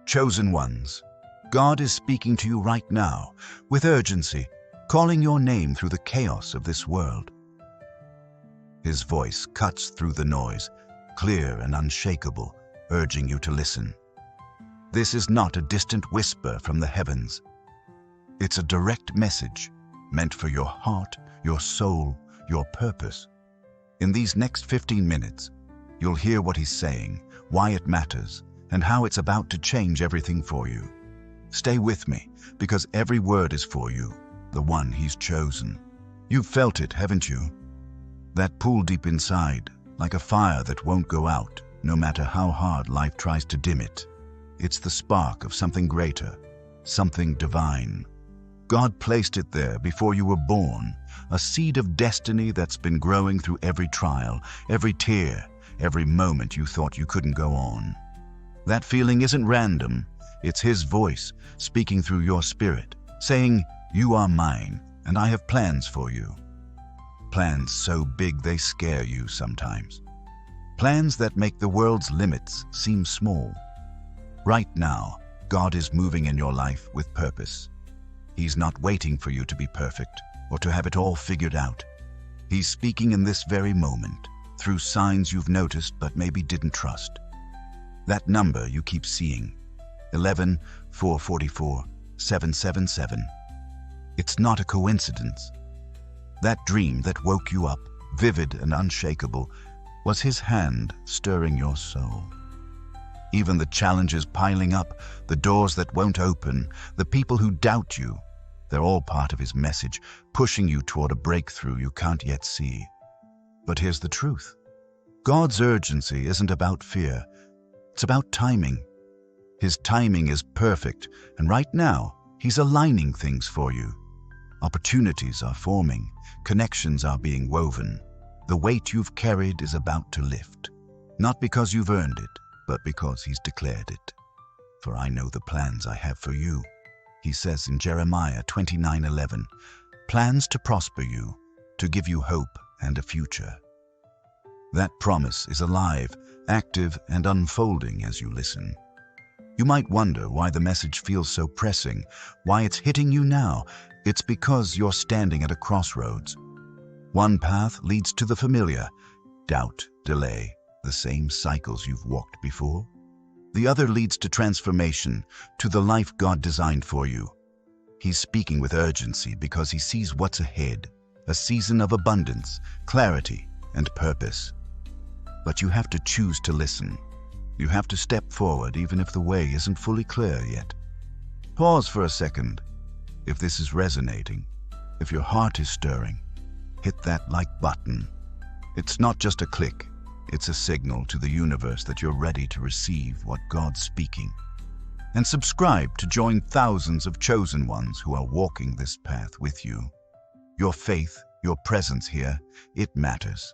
Chosen ones, God is speaking to you right now with urgency, calling your name through the chaos of this world. His voice cuts through the noise, clear and unshakable, urging you to listen. This is not a distant whisper from the heavens. It's a direct message meant for your heart, your soul, your purpose. In these next 15 minutes, you'll hear what he's saying, why it matters, and how it's about to change everything for you. Stay with me, because every word is for you, the one he's chosen. You've felt it, haven't you? That pull deep inside, like a fire that won't go out, no matter how hard life tries to dim it. It's the spark of something greater, something divine. God placed it there before you were born, a seed of destiny that's been growing through every trial, every tear, every moment you thought you couldn't go on. That feeling isn't random. It's his voice speaking through your spirit, saying, "You are mine, and I have plans for you." Plans so big they scare you sometimes. Plans that make the world's limits seem small. Right now, God is moving in your life with purpose. He's not waiting for you to be perfect or to have it all figured out. He's speaking in this very moment, through signs you've noticed but maybe didn't trust. That number you keep seeing, 11-444-777. It's not a coincidence. That dream that woke you up, vivid and unshakable, was his hand stirring your soul. Even the challenges piling up, the doors that won't open, the people who doubt you, they're all part of his message, pushing you toward a breakthrough you can't yet see. But here's the truth. God's urgency isn't about fear. It's about timing. His timing is perfect, and right now, he's aligning things for you. Opportunities are forming, connections are being woven. The weight you've carried is about to lift, not because you've earned it, but because he's declared it. For I know the plans I have for you, he says in Jeremiah 29:11, plans to prosper you, to give you hope and a future. That promise is alive, active, and unfolding as you listen. You might wonder why the message feels so pressing, why it's hitting you now. It's because you're standing at a crossroads. One path leads to the familiar, doubt, delay, the same cycles you've walked before. The other leads to transformation, to the life God designed for you. He's speaking with urgency because he sees what's ahead, a season of abundance, clarity, and purpose. But you have to choose to listen. You have to step forward even if the way isn't fully clear yet. Pause for a second. If this is resonating, if your heart is stirring, hit that like button. It's not just a click. It's a signal to the universe that you're ready to receive what God's speaking. And subscribe to join thousands of chosen ones who are walking this path with you. Your faith, your presence here, it matters.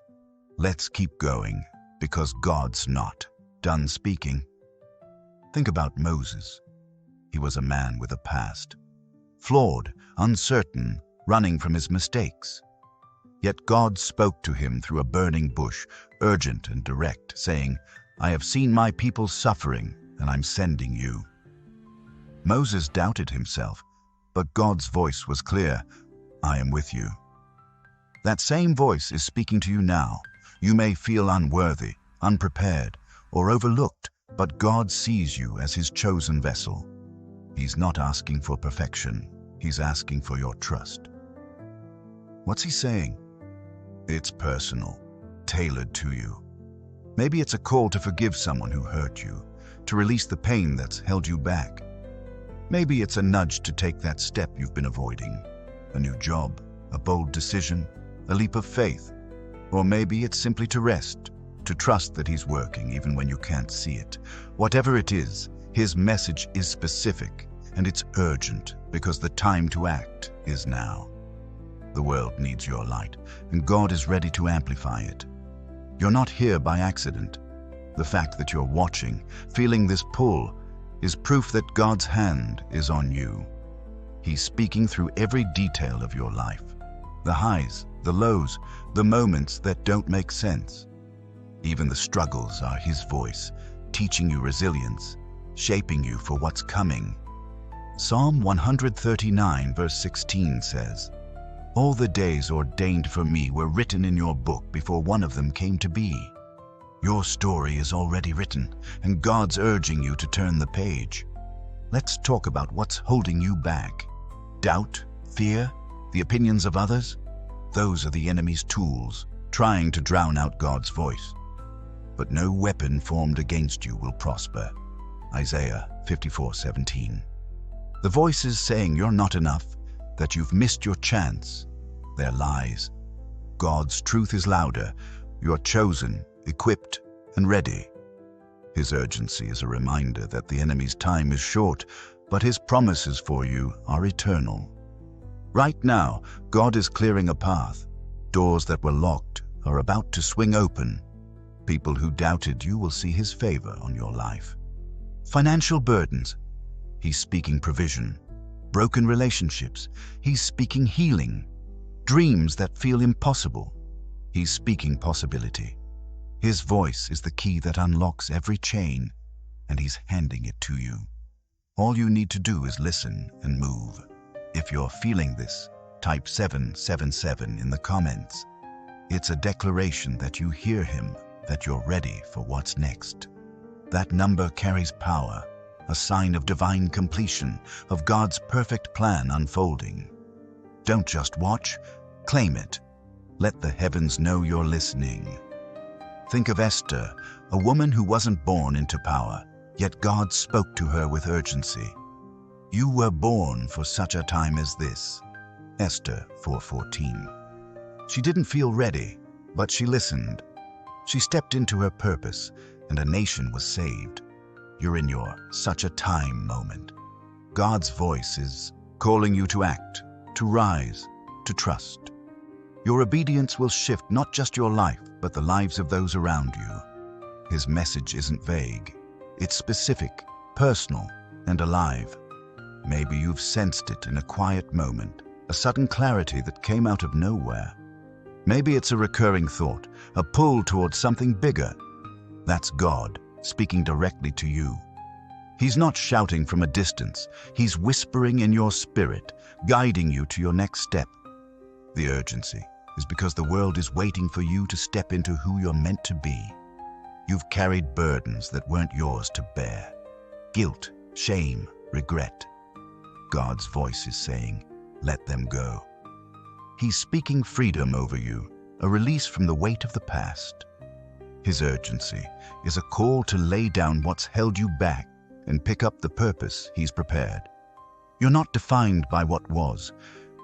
Let's keep going, because God's not done speaking. Think about Moses. He was a man with a past. Flawed, uncertain, running from his mistakes. Yet God spoke to him through a burning bush, urgent and direct, saying, "I have seen my people suffering, and I'm sending you." Moses doubted himself, but God's voice was clear, "I am with you." That same voice is speaking to you now. You may feel unworthy, unprepared, or overlooked, but God sees you as his chosen vessel. He's not asking for perfection. He's asking for your trust. What's he saying? It's personal, tailored to you. Maybe it's a call to forgive someone who hurt you, to release the pain that's held you back. Maybe it's a nudge to take that step you've been avoiding, a new job, a bold decision, a leap of faith. Or maybe it's simply to rest, to trust that he's working even when you can't see it. Whatever it is, his message is specific, and it's urgent because the time to act is now. The world needs your light, and God is ready to amplify it. You're not here by accident. The fact that you're watching, feeling this pull, is proof that God's hand is on you. He's speaking through every detail of your life. The highs, the lows, the moments that don't make sense. Even the struggles are his voice, teaching you resilience, shaping you for what's coming. Psalm 139 verse 16 says, "All the days ordained for me were written in your book before one of them came to be." Your story is already written, and God's urging you to turn the page. Let's talk about what's holding you back. Doubt, fear, the opinions of others? Those are the enemy's tools, trying to drown out God's voice. But no weapon formed against you will prosper. Isaiah 54:17. The voices saying you're not enough, that you've missed your chance, they're lies. God's truth is louder. You're chosen, equipped, and ready. His urgency is a reminder that the enemy's time is short, but his promises for you are eternal. Right now, God is clearing a path. Doors that were locked are about to swing open. People who doubted you will see his favor on your life. Financial burdens, he's speaking provision. Broken relationships, he's speaking healing. Dreams that feel impossible, he's speaking possibility. His voice is the key that unlocks every chain, and he's handing it to you. All you need to do is listen and move. If you're feeling this, type 777 in the comments. It's a declaration that you hear him, that you're ready for what's next. That number carries power, a sign of divine completion, of God's perfect plan unfolding. Don't just watch, claim it. Let the heavens know you're listening. Think of Esther, a woman who wasn't born into power, yet God spoke to her with urgency. You were born for such a time as this. Esther 4:14. She didn't feel ready, but she listened. She stepped into her purpose, and a nation was saved. You're in your such a time moment. God's voice is calling you to act, to rise, to trust. Your obedience will shift not just your life, but the lives of those around you. His message isn't vague. It's specific, personal, and alive. Maybe you've sensed it in a quiet moment, a sudden clarity that came out of nowhere. Maybe it's a recurring thought, a pull towards something bigger. That's God speaking directly to you. He's not shouting from a distance. He's whispering in your spirit, guiding you to your next step. The urgency is because the world is waiting for you to step into who you're meant to be. You've carried burdens that weren't yours to bear. Guilt, shame, regret. God's voice is saying, let them go. He's speaking freedom over you, a release from the weight of the past. His urgency is a call to lay down what's held you back and pick up the purpose he's prepared. You're not defined by what was.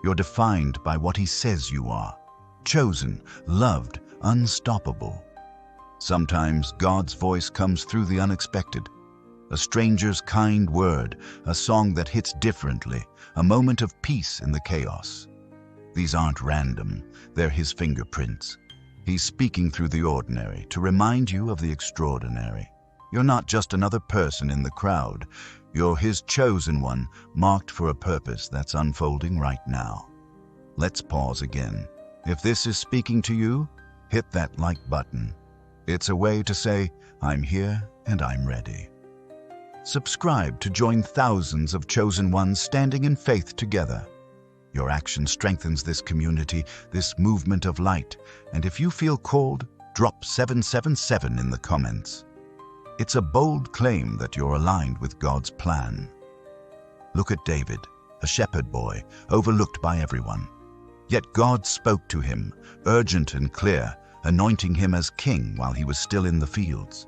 You're defined by what he says you are. Chosen, loved, unstoppable. Sometimes God's voice comes through the unexpected. A stranger's kind word, a song that hits differently, a moment of peace in the chaos. These aren't random, they're his fingerprints. He's speaking through the ordinary to remind you of the extraordinary. You're not just another person in the crowd. You're his chosen one, marked for a purpose that's unfolding right now. Let's pause again. If this is speaking to you, hit that like button. It's a way to say, I'm here and I'm ready. Subscribe to join thousands of chosen ones standing in faith together. Your action strengthens this community, this movement of light, and if you feel called, drop 777 in the comments. It's a bold claim that you're aligned with God's plan. Look at David, a shepherd boy, overlooked by everyone. Yet God spoke to him, urgent and clear, anointing him as king while he was still in the fields.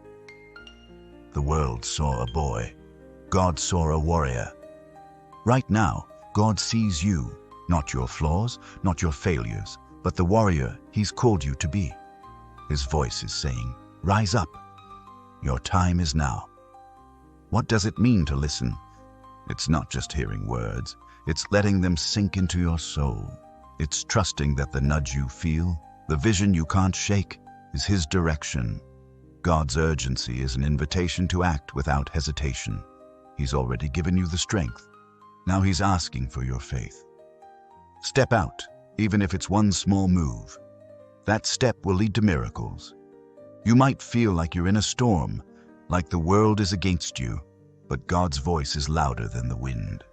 The world saw a boy. God saw a warrior. Right now, God sees you, not your flaws, not your failures, but the warrior he's called you to be. His voice is saying, rise up. Your time is now. What does it mean to listen? It's not just hearing words. It's letting them sink into your soul. It's trusting that the nudge you feel, the vision you can't shake, is his direction. God's urgency is an invitation to act without hesitation. He's already given you the strength. Now he's asking for your faith. Step out, even if it's one small move. That step will lead to miracles. You might feel like you're in a storm, like the world is against you. But God's voice is louder than the wind.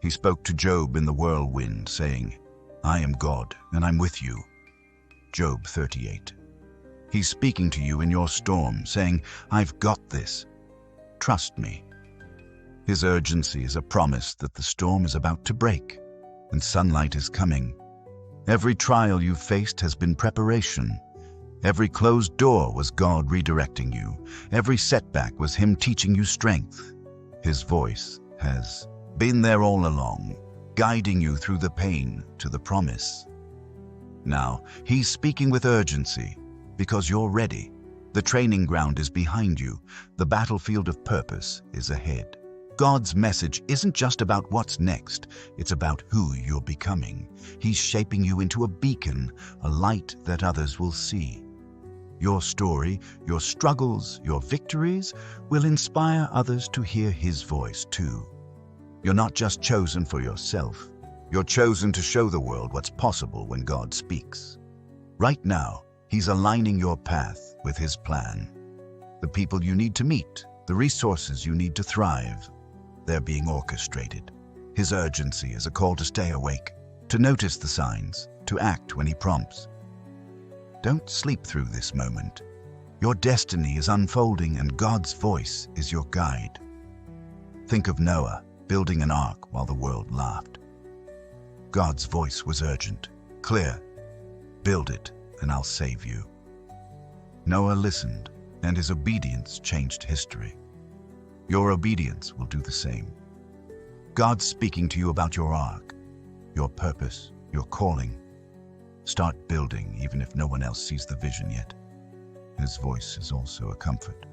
He spoke to Job in the whirlwind, saying, "I am God, and I'm with you." Job 38. He's speaking to you in your storm, saying, "I've got this. Trust me." His urgency is a promise that the storm is about to break, and sunlight is coming. Every trial you've faced has been preparation. Every closed door was God redirecting you. Every setback was Him teaching you strength. His voice has been there all along, guiding you through the pain to the promise. Now, He's speaking with urgency because you're ready. The training ground is behind you. The battlefield of purpose is ahead. God's message isn't just about what's next, it's about who you're becoming. He's shaping you into a beacon, a light that others will see. Your story, your struggles, your victories will inspire others to hear His voice too. You're not just chosen for yourself, you're chosen to show the world what's possible when God speaks. Right now, He's aligning your path with His plan. The people you need to meet, the resources you need to thrive, they're being orchestrated. His urgency is a call to stay awake, to notice the signs, to act when He prompts. Don't sleep through this moment. Your destiny is unfolding and God's voice is your guide. Think of Noah building an ark while the world laughed. God's voice was urgent, clear. "Build it and I'll save you." Noah listened, and his obedience changed history. Your obedience will do the same. God's speaking to you about your ark, your purpose, your calling. Start building even if no one else sees the vision yet. His voice is also a comfort.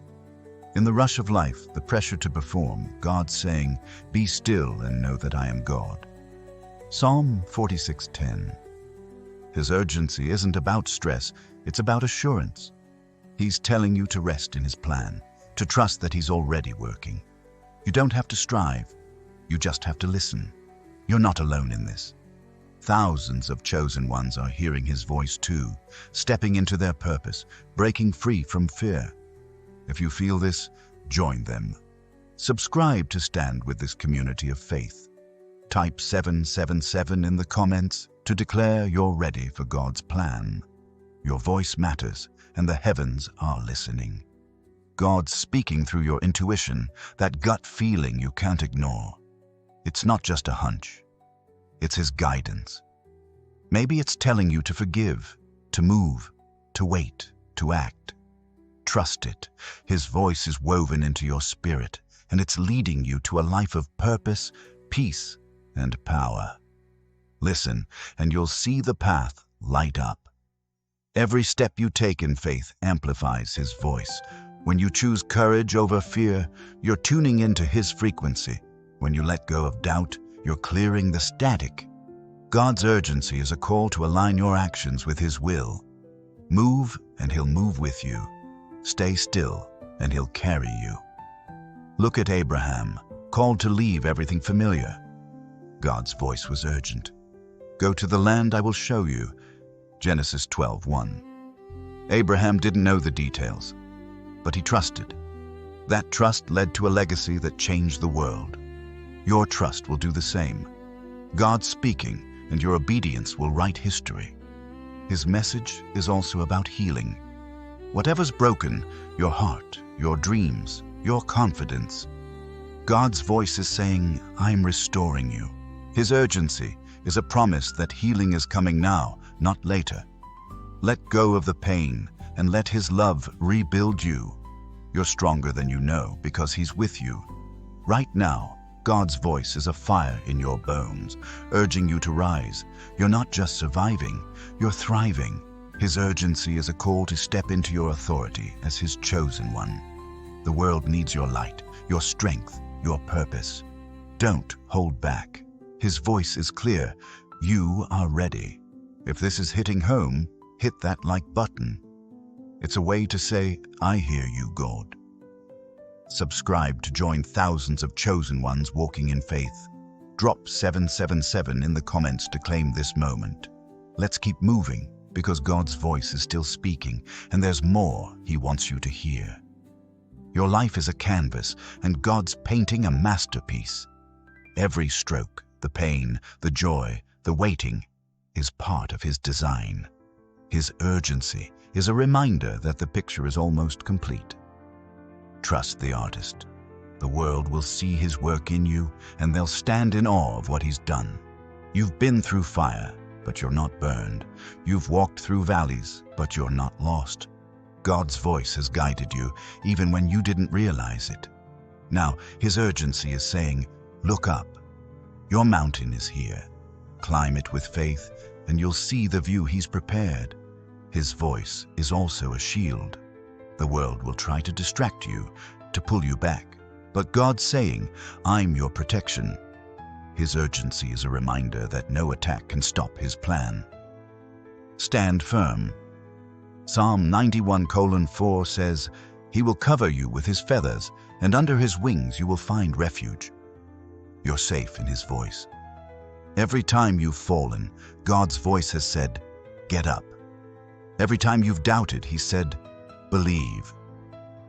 In the rush of life, the pressure to perform, God's saying, "Be still and know that I am God." Psalm 46:10. His urgency isn't about stress, it's about assurance. He's telling you to rest in His plan, to trust that He's already working. You don't have to strive, you just have to listen. You're not alone in this. Thousands of chosen ones are hearing His voice too, stepping into their purpose, breaking free from fear. If you feel this, join them. Subscribe to stand with this community of faith. Type 777 in the comments to declare you're ready for God's plan. Your voice matters, and the heavens are listening. God's speaking through your intuition, that gut feeling you can't ignore. It's not just a hunch. It's His guidance. Maybe it's telling you to forgive, to move, to wait, to act. Trust it. His voice is woven into your spirit, and it's leading you to a life of purpose, peace, and power. Listen, and you'll see the path light up. Every step you take in faith amplifies His voice. When you choose courage over fear, you're tuning into His frequency. When you let go of doubt, you're clearing the static. God's urgency is a call to align your actions with His will. Move, and He'll move with you. Stay still, and He'll carry you. Look at Abraham, called to leave everything familiar. God's voice was urgent. "Go to the land I will show you." Genesis 12:1. Abraham didn't know the details, but he trusted. That trust led to a legacy that changed the world. Your trust will do the same. God's speaking, and your obedience will write history. His message is also about healing. Whatever's broken, your heart, your dreams, your confidence, God's voice is saying, "I'm restoring you." His urgency is a promise that healing is coming now, not later. Let go of the pain and let His love rebuild you. You're stronger than you know because He's with you. Right now, God's voice is a fire in your bones, urging you to rise. You're not just surviving, you're thriving. His urgency is a call to step into your authority as His chosen one. The world needs your light, your strength, your purpose. Don't hold back. His voice is clear. You are ready. If this is hitting home, hit that like button. It's a way to say, "I hear you, God." Subscribe to join thousands of chosen ones walking in faith. Drop 777 in the comments to claim this moment. Let's keep moving, because God's voice is still speaking, and there's more He wants you to hear. Your life is a canvas, and God's painting a masterpiece. Every stroke, the pain, the joy, the waiting, is part of His design. His urgency is a reminder that the picture is almost complete. Trust the artist. The world will see His work in you, and they'll stand in awe of what He's done. You've been through fire, but you're not burned. You've walked through valleys, but you're not lost. God's voice has guided you, even when you didn't realize it. Now, His urgency is saying, look up. Your mountain is here. Climb it with faith, and you'll see the view He's prepared. His voice is also a shield. The world will try to distract you, to pull you back. But God's saying, I'm your protection. His urgency is a reminder that no attack can stop His plan. Stand firm. Psalm 91:4 says, He will cover you with His feathers, and under His wings you will find refuge. You're safe in His voice. Every time you've fallen, God's voice has said, get up. Every time you've doubted, He said, believe.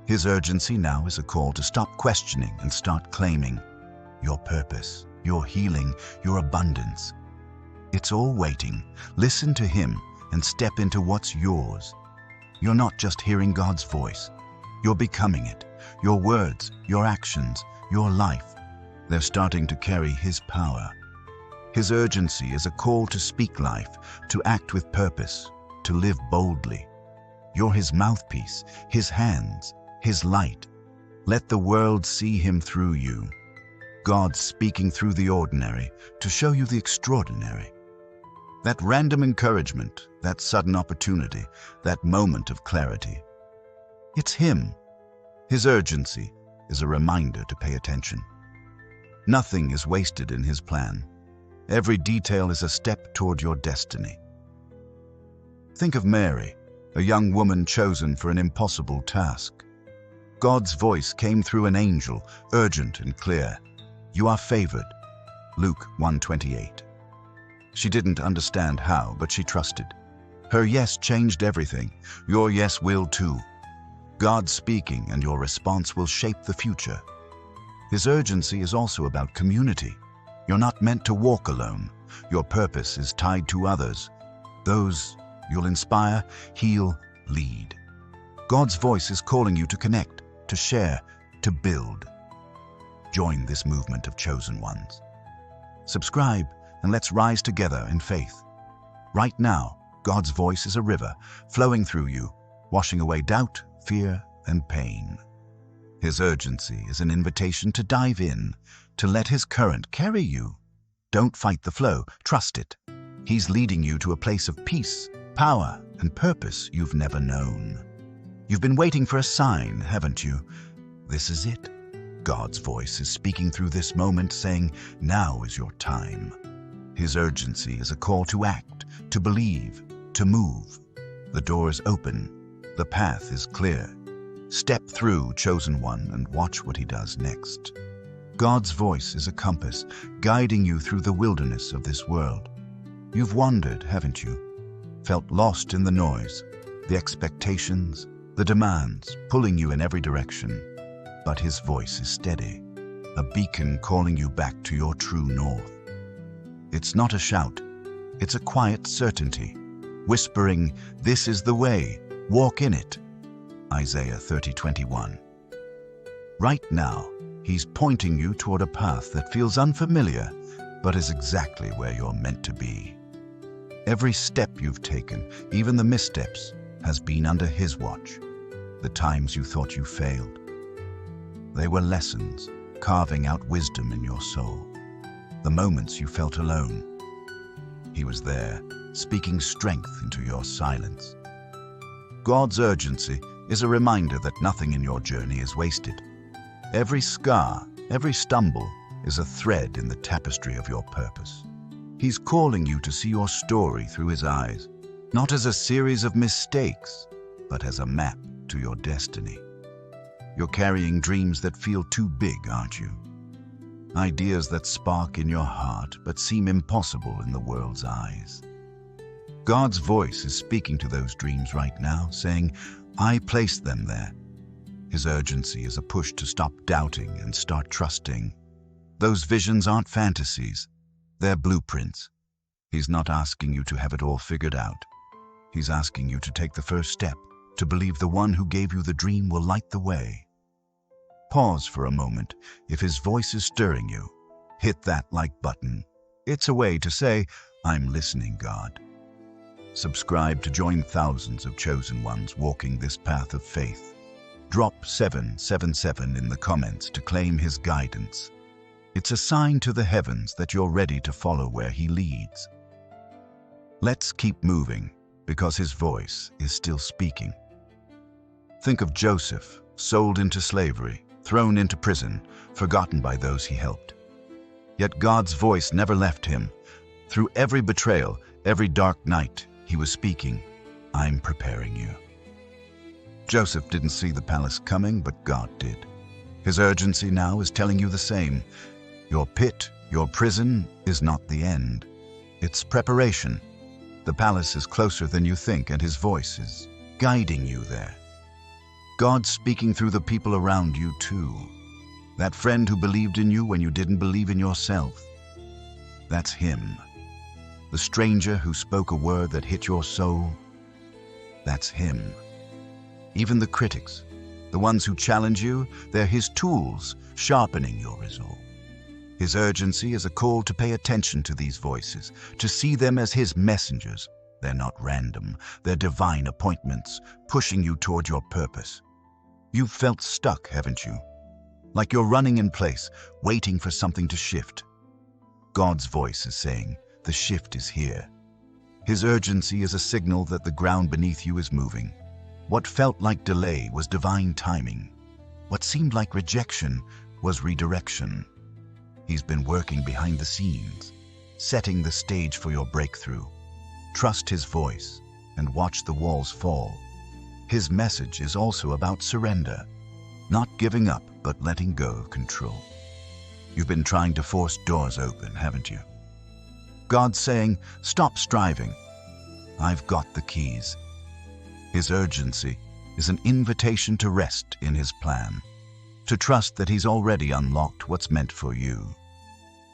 His urgency now is a call to stop questioning and start claiming your purpose, your healing, your abundance. It's all waiting. Listen to Him and step into what's yours. You're not just hearing God's voice. You're becoming it. Your words, your actions, your life, they're starting to carry His power. His urgency is a call to speak life, to act with purpose, to live boldly. You're His mouthpiece, His hands, His light. Let the world see Him through you. God's speaking through the ordinary to show you the extraordinary. That random encouragement, that sudden opportunity, that moment of clarity. It's Him. His urgency is a reminder to pay attention. Nothing is wasted in His plan. Every detail is a step toward your destiny. Think of Mary, a young woman chosen for an impossible task. God's voice came through an angel, urgent and clear. You are favored. Luke 1:28. She didn't understand how, but she trusted. Her yes changed everything. Your yes will too. God's speaking, and your response will shape the future. His urgency is also about community. You're not meant to walk alone. Your purpose is tied to others. Those you'll inspire, heal, lead. God's voice is calling you to connect, to share, to build. Join this movement of chosen ones. Subscribe, and let's rise together in faith. Right now, God's voice is a river flowing through you, washing away doubt, fear, and pain. His urgency is an invitation to dive in, to let His current carry you. Don't fight the flow, trust it. He's leading you to a place of peace, power, and purpose you've never known. You've been waiting for a sign, haven't you? This is it. God's voice is speaking through this moment, saying, now is your time. His urgency is a call to act, to believe, to move. The door is open. The path is clear. Step through, chosen one, and watch what He does next. God's voice is a compass, guiding you through the wilderness of this world. You've wandered, haven't you? Felt lost in the noise, the expectations, the demands, pulling you in every direction. But His voice is steady, a beacon calling you back to your true north. It's not a shout, it's a quiet certainty, whispering, this is the way, walk in it. Isaiah 30:21. Right now, He's pointing you toward a path that feels unfamiliar, but is exactly where you're meant to be. Every step you've taken, even the missteps, has been under His watch. The times you thought you failed, they were lessons, carving out wisdom in your soul. The moments you felt alone, He was there, speaking strength into your silence. God's urgency is a reminder that nothing in your journey is wasted. Every scar, every stumble is a thread in the tapestry of your purpose. He's calling you to see your story through His eyes, not as a series of mistakes, but as a map to your destiny. You're carrying dreams that feel too big, aren't you? Ideas that spark in your heart but seem impossible in the world's eyes. God's voice is speaking to those dreams right now, saying, I placed them there. His urgency is a push to stop doubting and start trusting. Those visions aren't fantasies. They're blueprints. He's not asking you to have it all figured out. He's asking you to take the first step, to believe the one who gave you the dream will light the way. Pause for a moment. If his voice is stirring you, hit that like button. It's a way to say, I'm listening, God. Subscribe to join thousands of chosen ones walking this path of faith. Drop 777 in the comments to claim his guidance. It's a sign to the heavens that you're ready to follow where he leads. Let's keep moving, because his voice is still speaking. Think of Joseph, sold into slavery, thrown into prison, forgotten by those he helped. Yet God's voice never left him. Through every betrayal, every dark night, he was speaking, I'm preparing you. Joseph didn't see the palace coming, but God did. His urgency now is telling you the same. Your pit, your prison, is not the end. It's preparation. The palace is closer than you think, and his voice is guiding you there. God's speaking through the people around you too. That friend who believed in you when you didn't believe in yourself. That's him. The stranger who spoke a word that hit your soul. That's him. Even the critics, the ones who challenge you, they're his tools, sharpening your resolve. His urgency is a call to pay attention to these voices, to see them as his messengers. They're not random, they're divine appointments, pushing you toward your purpose. You've felt stuck, haven't you? Like you're running in place, waiting for something to shift. God's voice is saying, the shift is here. His urgency is a signal that the ground beneath you is moving. What felt like delay was divine timing. What seemed like rejection was redirection. He's been working behind the scenes, setting the stage for your breakthrough. Trust his voice and watch the walls fall. His message is also about surrender, not giving up, but letting go of control. You've been trying to force doors open, haven't you? God's saying, stop striving. I've got the keys. His urgency is an invitation to rest in his plan, to trust that he's already unlocked what's meant for you.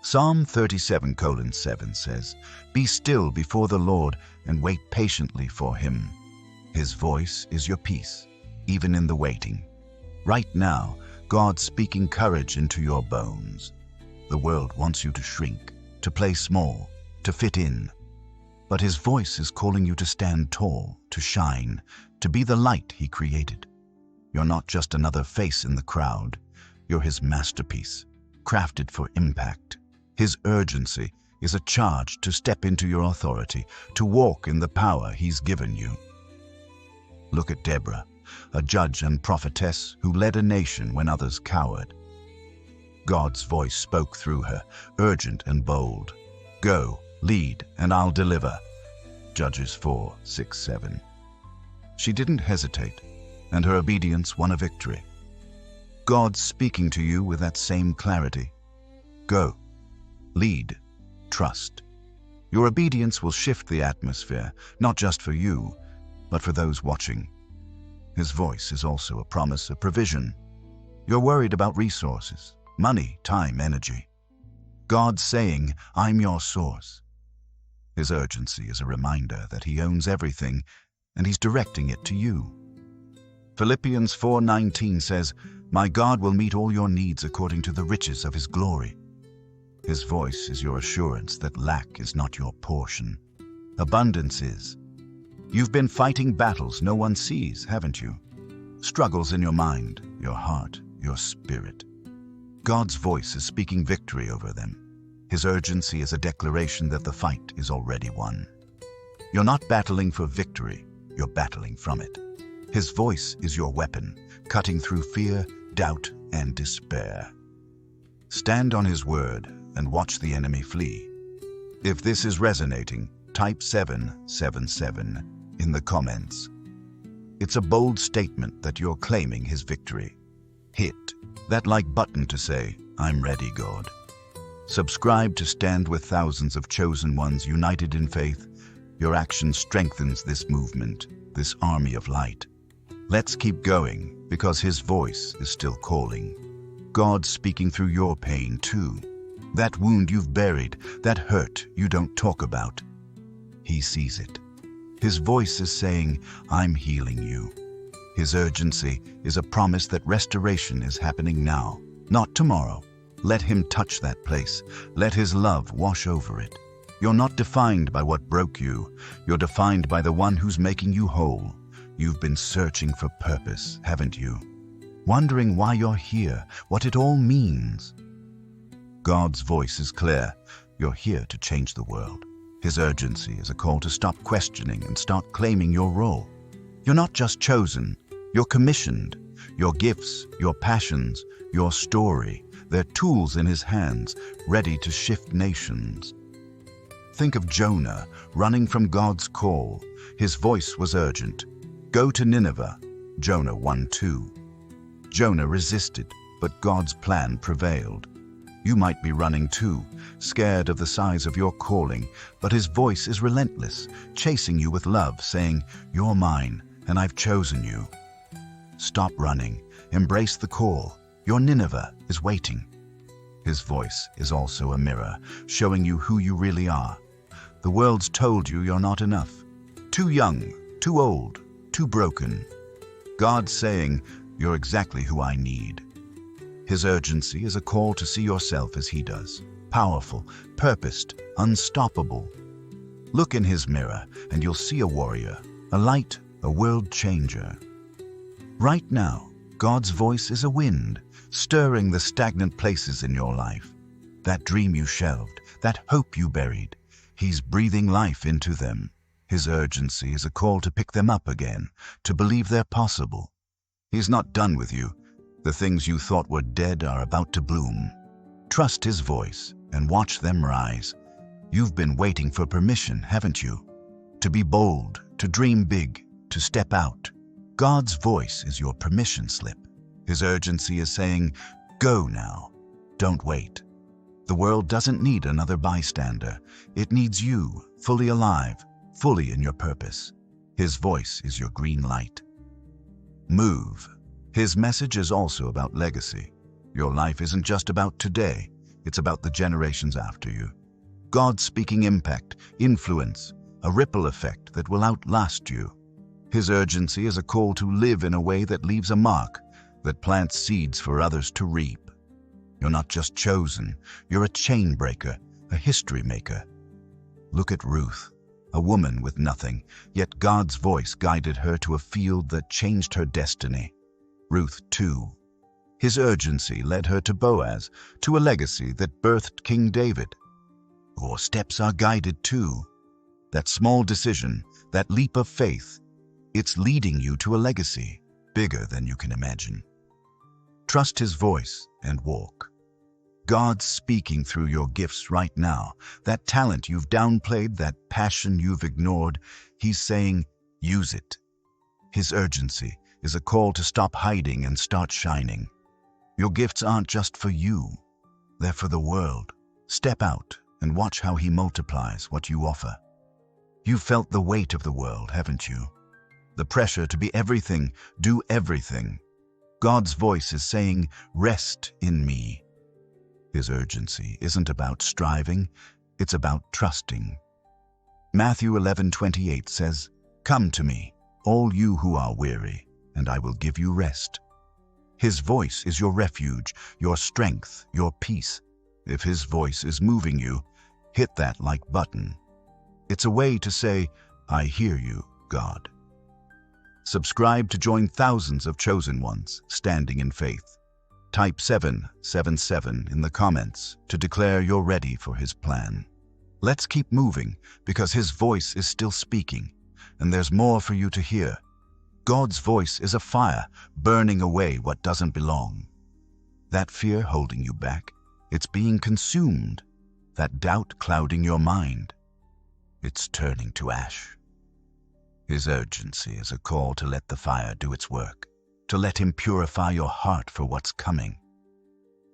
Psalm 37:7 says, be still before the Lord and wait patiently for him. His voice is your peace, even in the waiting. Right now, God's speaking courage into your bones. The world wants you to shrink, to play small, to fit in. But his voice is calling you to stand tall, to shine, to be the light he created. You're not just another face in the crowd. You're his masterpiece, crafted for impact. His urgency is a charge to step into your authority, to walk in the power he's given you. Look at Deborah, a judge and prophetess who led a nation when others cowered. God's voice spoke through her, urgent and bold. Go, lead, and I'll deliver. Judges 4:6-7. She didn't hesitate, and her obedience won a victory. God's speaking to you with that same clarity. Go, lead, trust. Your obedience will shift the atmosphere, not just for you, but for those watching. His voice is also a promise of provision. You're worried about resources, money, time, energy. God's saying, I'm your source. His urgency is a reminder that he owns everything, and he's directing it to you. Philippians 4:19 says, my God will meet all your needs according to the riches of his glory. His voice is your assurance that lack is not your portion. Abundance is. You've been fighting battles no one sees, haven't you? Struggles in your mind, your heart, your spirit. God's voice is speaking victory over them. His urgency is a declaration that the fight is already won. You're not battling for victory, you're battling from it. His voice is your weapon, cutting through fear, doubt, and despair. Stand on his word and watch the enemy flee. If this is resonating, type 777 in the comments. It's a bold statement that you're claiming his victory. Hit that like button to say, I'm ready, God. Subscribe to stand with thousands of chosen ones united in faith. Your action strengthens this movement, this army of light. Let's keep going, because his voice is still calling. God's speaking through your pain too. That wound you've buried, that hurt you don't talk about. He sees it. His voice is saying, I'm healing you. His urgency is a promise that restoration is happening now, not tomorrow. Let him touch that place. Let his love wash over it. You're not defined by what broke you. You're defined by the one who's making you whole. You've been searching for purpose, haven't you? Wondering why you're here, what it all means. God's voice is clear. You're here to change the world. His urgency is a call to stop questioning and start claiming your role. You're not just chosen, you're commissioned. Your gifts, your passions, your story, they're tools in his hands, ready to shift nations. Think of Jonah running from God's call. His voice was urgent. Go to Nineveh, Jonah 1:2. Jonah resisted, but God's plan prevailed. You might be running too, scared of the size of your calling, but his voice is relentless, chasing you with love, saying, you're mine, and I've chosen you. Stop running, embrace the call. Your Nineveh is waiting. His voice is also a mirror, showing you who you really are. The world's told you you're not enough. Too young, too old, too broken. God's saying, you're exactly who I need. His urgency is a call to see yourself as he does. Powerful, purposed, unstoppable. Look in his mirror and you'll see a warrior, a light, a world changer. Right now, God's voice is a wind, stirring the stagnant places in your life. That dream you shelved, that hope you buried, he's breathing life into them. His urgency is a call to pick them up again, to believe they're possible. He's not done with you. The things you thought were dead are about to bloom. Trust his voice and watch them rise. You've been waiting for permission, haven't you? To be bold, to dream big, to step out. God's voice is your permission slip. His urgency is saying, go now, don't wait. The world doesn't need another bystander. It needs you, fully alive, fully in your purpose. His voice is your green light. Move. His message is also about legacy. Your life isn't just about today, it's about the generations after you. God's speaking impact, influence, a ripple effect that will outlast you. His urgency is a call to live in a way that leaves a mark, that plants seeds for others to reap. You're not just chosen, you're a chain breaker, a history maker. Look at Ruth, a woman with nothing, yet God's voice guided her to a field that changed her destiny. Ruth 2. His urgency led her to Boaz, to a legacy that birthed King David. Your steps are guided too. That small decision, that leap of faith, it's leading you to a legacy bigger than you can imagine. Trust his voice and walk. God's speaking through your gifts right now. That talent you've downplayed, that passion you've ignored, he's saying, use it. His urgency is a call to stop hiding and start shining. Your gifts aren't just for you, they're for the world. Step out and watch how he multiplies what you offer. You've felt the weight of the world, haven't you? The pressure to be everything, do everything. God's voice is saying, rest in me. His urgency isn't about striving, it's about trusting. Matthew 11:28 says, come to me, all you who are weary, and I will give you rest. His voice is your refuge, your strength, your peace. If his voice is moving you, hit that like button. It's a way to say, I hear you, God. Subscribe to join thousands of chosen ones standing in faith. Type 777 in the comments to declare you're ready for his plan. Let's keep moving because his voice is still speaking, and there's more for you to hear. God's voice is a fire burning away what doesn't belong. That fear holding you back, it's being consumed. That doubt clouding your mind, it's turning to ash. His urgency is a call to let the fire do its work, to let him purify your heart for what's coming.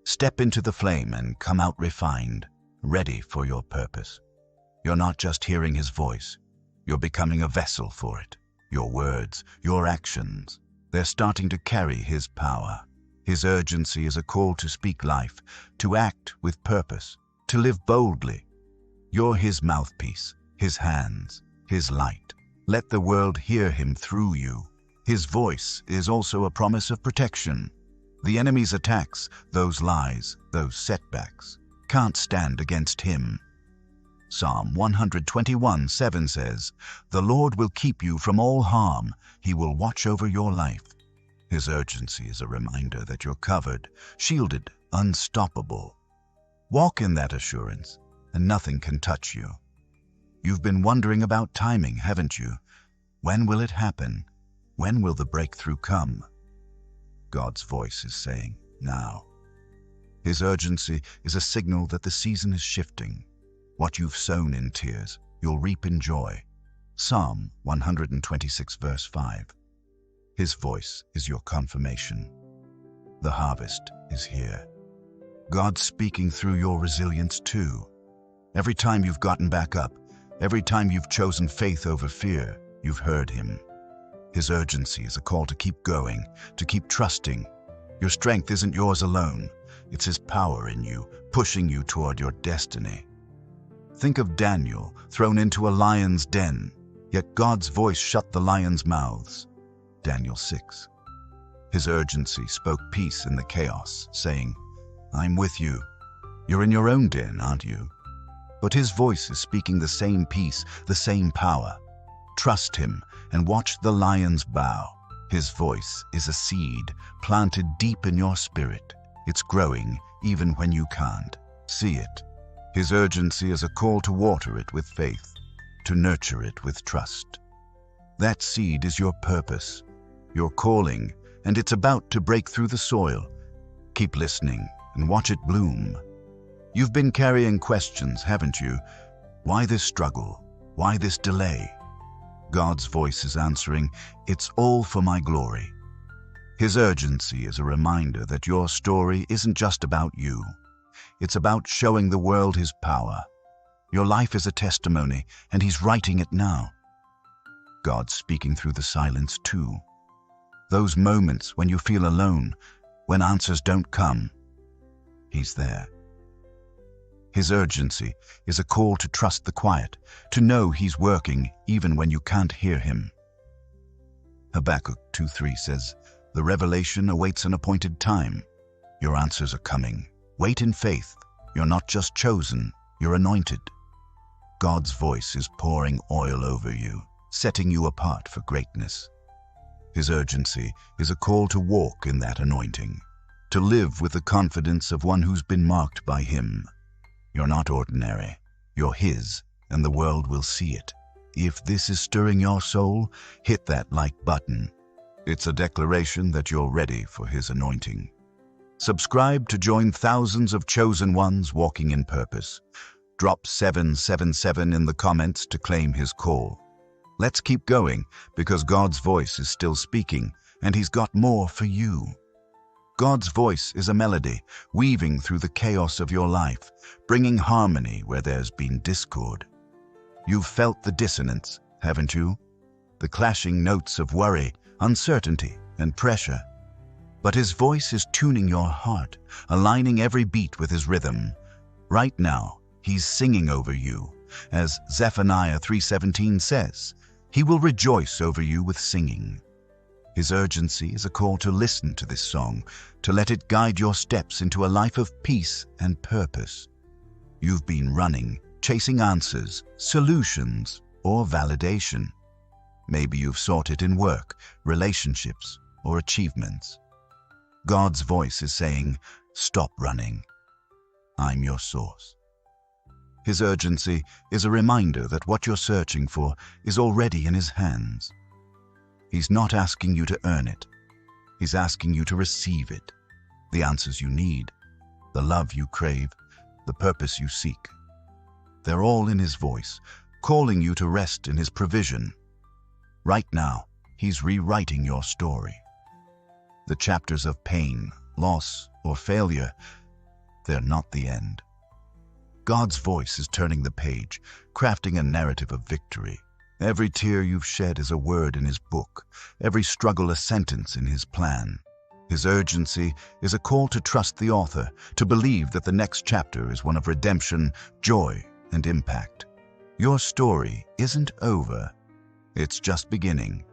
Step into the flame and come out refined, ready for your purpose. You're not just hearing his voice, you're becoming a vessel for it. Your words, your actions, They're starting to carry his power. His urgency is a call to speak life, to act with purpose, to live boldly. You're his mouthpiece, his hands, his light. Let the world hear him through you. His voice is also a promise of protection. The enemy's attacks, those lies, those setbacks, can't stand against him. Psalm 121:7 says, "The Lord will keep you from all harm. He will watch over your life." His urgency is a reminder that you're covered, shielded, unstoppable. Walk in that assurance, and nothing can touch you. You've been wondering about timing, haven't you? When will it happen? When will the breakthrough come? God's voice is saying, now. His urgency is a signal that the season is shifting. What you've sown in tears, you'll reap in joy. Psalm 126 verse 5. His voice is your confirmation. The harvest is here. God's speaking through your resilience too. Every time you've gotten back up, every time you've chosen faith over fear, you've heard him. His urgency is a call to keep going, to keep trusting. Your strength isn't yours alone. It's his power in you, pushing you toward your destiny. Think of Daniel thrown into a lion's den, yet God's voice shut the lions' mouths. Daniel 6. His urgency spoke peace in the chaos, saying, I'm with you. You're in your own den, aren't you? But his voice is speaking the same peace, the same power. Trust him and watch the lions bow. His voice is a seed planted deep in your spirit. It's growing even when you can't see it. His urgency is a call to water it with faith, to nurture it with trust. That seed is your purpose, your calling, and it's about to break through the soil. Keep listening and watch it bloom. You've been carrying questions, haven't you? Why this struggle? Why this delay? God's voice is answering, it's all for my glory. His urgency is a reminder that your story isn't just about you. It's about showing the world his power. Your life is a testimony, and he's writing it now. God's speaking through the silence too. Those moments when you feel alone, when answers don't come, he's there. His urgency is a call to trust the quiet, to know he's working even when you can't hear him. Habakkuk 2:3 says, the revelation awaits an appointed time. Your answers are coming. Wait in faith. You're not just chosen, you're anointed. God's voice is pouring oil over you, setting you apart for greatness. His urgency is a call to walk in that anointing, to live with the confidence of one who's been marked by him. You're not ordinary. You're his, and the world will see it. If this is stirring your soul, hit that like button. It's a declaration that you're ready for his anointing. Subscribe to join thousands of chosen ones walking in purpose. Drop 777 in the comments to claim his call. Let's keep going, because God's voice is still speaking, and he's got more for you. God's voice is a melody, weaving through the chaos of your life, bringing harmony where there's been discord. You've felt the dissonance, haven't you? The clashing notes of worry, uncertainty, and pressure. But his voice is tuning your heart, aligning every beat with his rhythm. Right now, he's singing over you. As Zephaniah 3:17 says, he will rejoice over you with singing. His urgency is a call to listen to this song, to let it guide your steps into a life of peace and purpose. You've been running, chasing answers, solutions, or validation. Maybe you've sought it in work, relationships, or achievements. God's voice is saying, stop running. I'm your source. His urgency is a reminder that what you're searching for is already in his hands. He's not asking you to earn it. He's asking you to receive it. The answers you need, the love you crave, the purpose you seek. They're all in his voice, calling you to rest in his provision. Right now, he's rewriting your story. The chapters of pain, loss, or failure, they're not the end. God's voice is turning the page, crafting a narrative of victory, Every tear you've shed is a word in his book, every struggle a sentence in his plan. His urgency is a call to trust the author, to believe that the next chapter is one of redemption, joy, and impact. Your story isn't over. It's just beginning.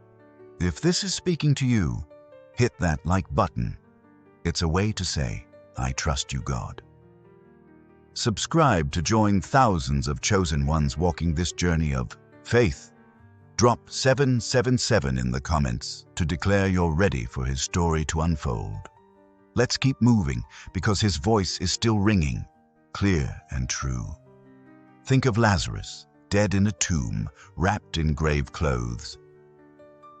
If this is speaking to you, hit that like button. It's a way to say, I trust you, God. Subscribe to join thousands of chosen ones walking this journey of faith. Drop 777 in the comments to declare you're ready for his story to unfold. Let's keep moving because his voice is still ringing, clear and true. Think of Lazarus, dead in a tomb, wrapped in grave clothes.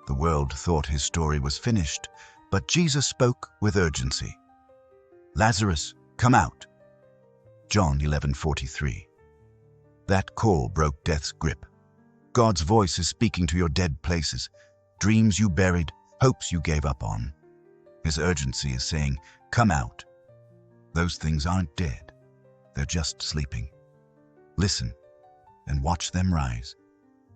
The world thought his story was finished, but Jesus spoke with urgency. Lazarus, come out. John 11:43. That call broke death's grip. God's voice is speaking to your dead places, dreams you buried, hopes you gave up on. His urgency is saying, come out. Those things aren't dead. They're just sleeping. Listen and watch them rise.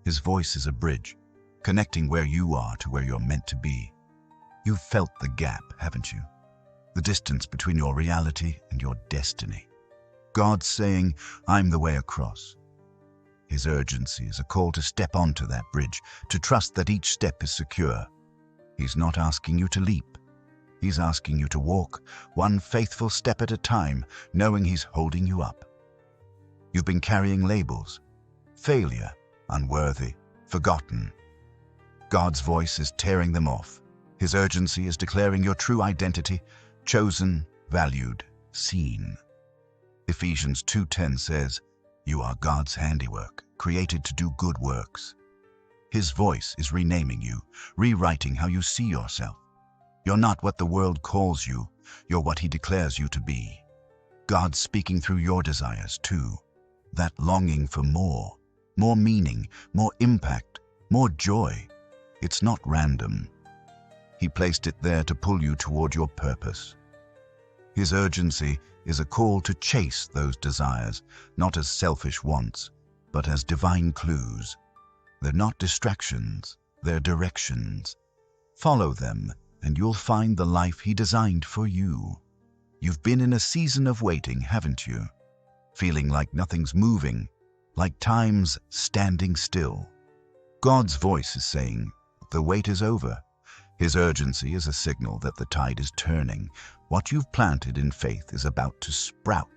His voice is a bridge, connecting where you are to where you're meant to be. You've felt the gap, haven't you? The distance between your reality and your destiny. God's saying, I'm the way across. His urgency is a call to step onto that bridge, to trust that each step is secure. He's not asking you to leap. He's asking you to walk, one faithful step at a time, knowing he's holding you up. You've been carrying labels: failure, unworthy, forgotten. God's voice is tearing them off. His urgency is declaring your true identity: chosen, valued, seen. Ephesians 2:10 says, you are God's handiwork, created to do good works. His voice is renaming you, rewriting how you see yourself. You're not what the world calls you, you're what he declares you to be. God's speaking through your desires too. That longing for more meaning, more impact, more joy. It's not random. He placed it there to pull you toward your purpose. His urgency is a call to chase those desires, not as selfish wants, but as divine clues. They're not distractions, they're directions. Follow them, and you'll find the life he designed for you. You've been in a season of waiting, haven't you? Feeling like nothing's moving, like time's standing still. God's voice is saying, the wait is over. His urgency is a signal that the tide is turning. What you've planted in faith is about to sprout.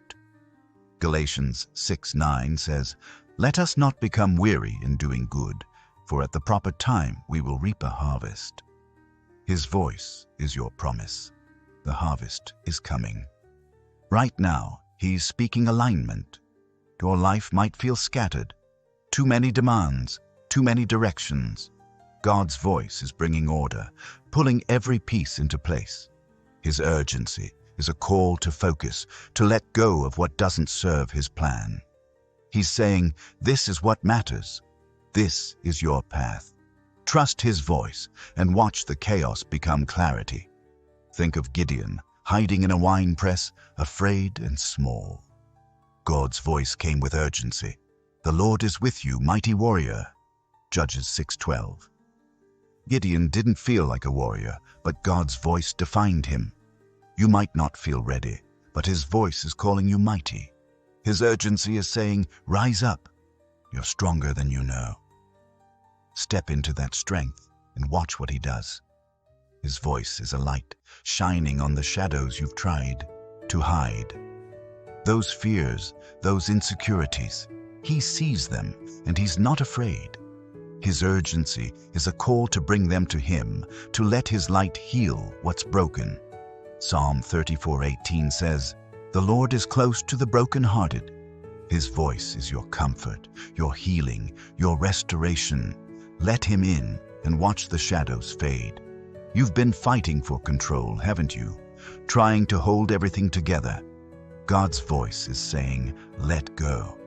Galatians 6:9 says, let us not become weary in doing good, for at the proper time we will reap a harvest. His voice is your promise. The harvest is coming. Right now, he's speaking alignment. Your life might feel scattered. Too many demands, too many directions. God's voice is bringing order, pulling every piece into place. His urgency is a call to focus, to let go of what doesn't serve his plan. He's saying, this is what matters. This is your path. Trust his voice and watch the chaos become clarity. Think of Gideon, hiding in a wine press, afraid and small. God's voice came with urgency. The Lord is with you, mighty warrior. Judges 6:12. Gideon didn't feel like a warrior, but God's voice defined him. You might not feel ready, but his voice is calling you mighty. His urgency is saying, rise up. You're stronger than you know. Step into that strength and watch what he does. His voice is a light, shining on the shadows you've tried to hide. Those fears, those insecurities, he sees them and he's not afraid. His urgency is a call to bring them to him, to let his light heal what's broken. Psalm 34:18 says, the Lord is close to the brokenhearted. His voice is your comfort, your healing, your restoration. Let him in and watch the shadows fade. You've been fighting for control, haven't you? Trying to hold everything together. God's voice is saying, let go.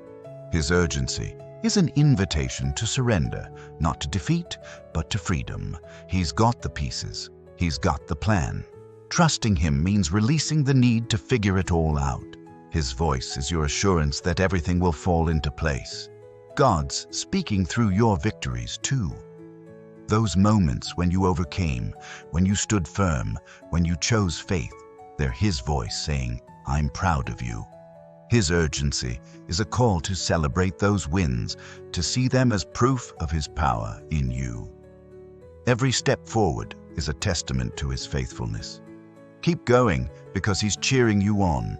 His urgency is an invitation to surrender, not to defeat, but to freedom. He's got the pieces. He's got the plan. Trusting him means releasing the need to figure it all out. His voice is your assurance that everything will fall into place. God's speaking through your victories too. Those moments when you overcame, when you stood firm, when you chose faith, they're His voice saying, "I'm proud of you." His urgency is a call to celebrate those wins, to see them as proof of His power in you. Every step forward is a testament to His faithfulness. Keep going because He's cheering you on.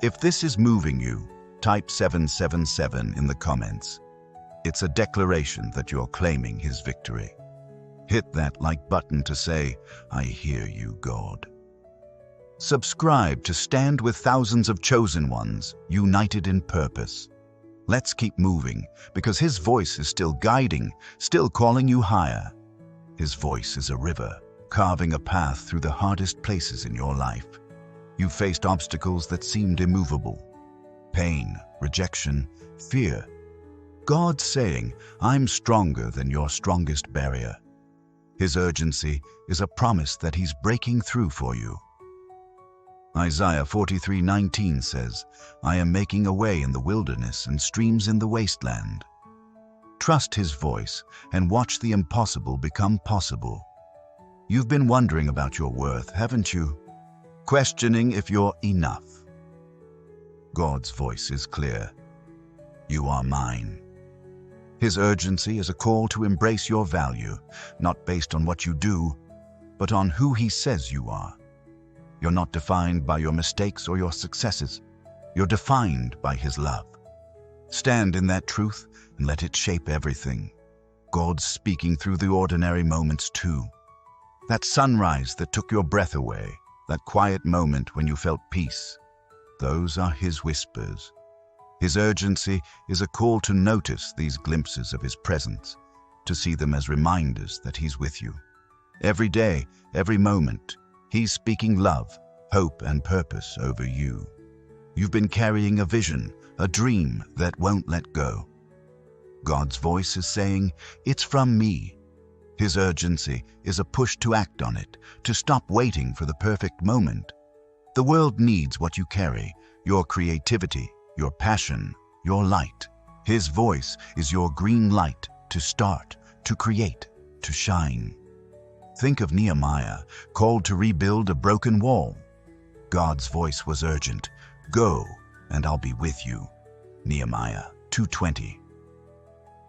If this is moving you, type 777 in the comments. It's a declaration that you're claiming His victory. Hit that like button to say, "I hear you, God." Subscribe to stand with thousands of chosen ones, united in purpose. Let's keep moving, because His voice is still guiding, still calling you higher. His voice is a river, carving a path through the hardest places in your life. You faced obstacles that seemed immovable. Pain, rejection, fear. God's saying, "I'm stronger than your strongest barrier." His urgency is a promise that He's breaking through for you. Isaiah 43:19 says, "I am making a way in the wilderness and streams in the wasteland." Trust His voice and watch the impossible become possible. You've been wondering about your worth, haven't you? Questioning if you're enough. God's voice is clear. "You are mine." His urgency is a call to embrace your value, not based on what you do, but on who He says you are. You're not defined by your mistakes or your successes. You're defined by His love. Stand in that truth and let it shape everything. God's speaking through the ordinary moments too. That sunrise that took your breath away, that quiet moment when you felt peace, those are His whispers. His urgency is a call to notice these glimpses of His presence, to see them as reminders that He's with you. Every day, every moment, He's speaking love, hope, and purpose over you. You've been carrying a vision, a dream that won't let go. God's voice is saying, "It's from me." His urgency is a push to act on it, to stop waiting for the perfect moment. The world needs what you carry, your creativity, your passion, your light. His voice is your green light to start, to create, to shine. Think of Nehemiah, called to rebuild a broken wall. God's voice was urgent. "Go, and I'll be with you." Nehemiah 2:20.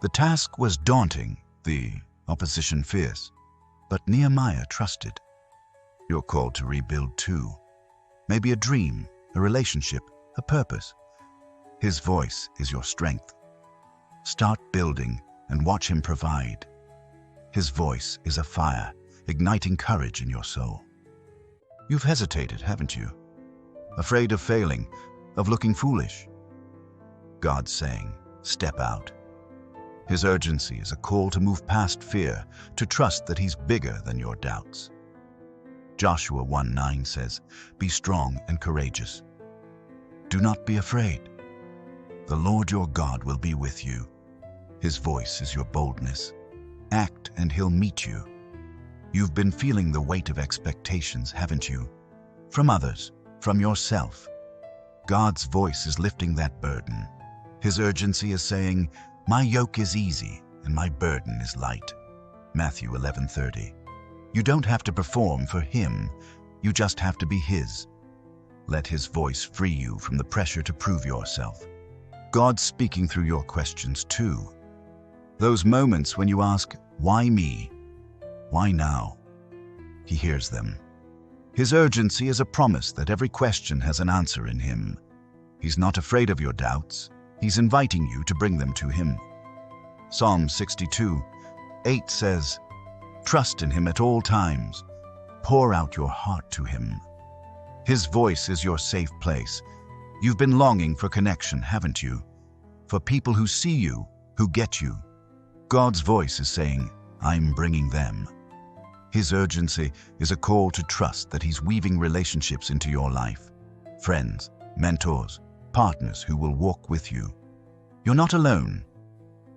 The task was daunting, the opposition fierce, but Nehemiah trusted. You're called to rebuild too. Maybe a dream, a relationship, a purpose. His voice is your strength. Start building and watch Him provide. His voice is a fire, igniting courage in your soul. You've hesitated, haven't you? Afraid of failing, of looking foolish. God's saying, step out. His urgency is a call to move past fear, to trust that He's bigger than your doubts. Joshua 1:9 says, "Be strong and courageous. Do not be afraid. The Lord your God will be with you. His voice is your boldness. Act and He'll meet you." You've been feeling the weight of expectations, haven't you? From others, from yourself. God's voice is lifting that burden. His urgency is saying, "My yoke is easy and my burden is light." Matthew 11:30. You don't have to perform for Him, you just have to be His. Let His voice free you from the pressure to prove yourself. God's speaking through your questions too. Those moments when you ask, "Why me? Why now?" He hears them. His urgency is a promise that every question has an answer in Him. He's not afraid of your doubts. He's inviting you to bring them to Him. Psalm 62:8 says, "Trust in Him at all times. Pour out your heart to Him." His voice is your safe place. You've been longing for connection, haven't you? For people who see you, who get you. God's voice is saying, "I'm bringing them." His urgency is a call to trust that He's weaving relationships into your life. Friends, mentors, partners who will walk with you. You're not alone.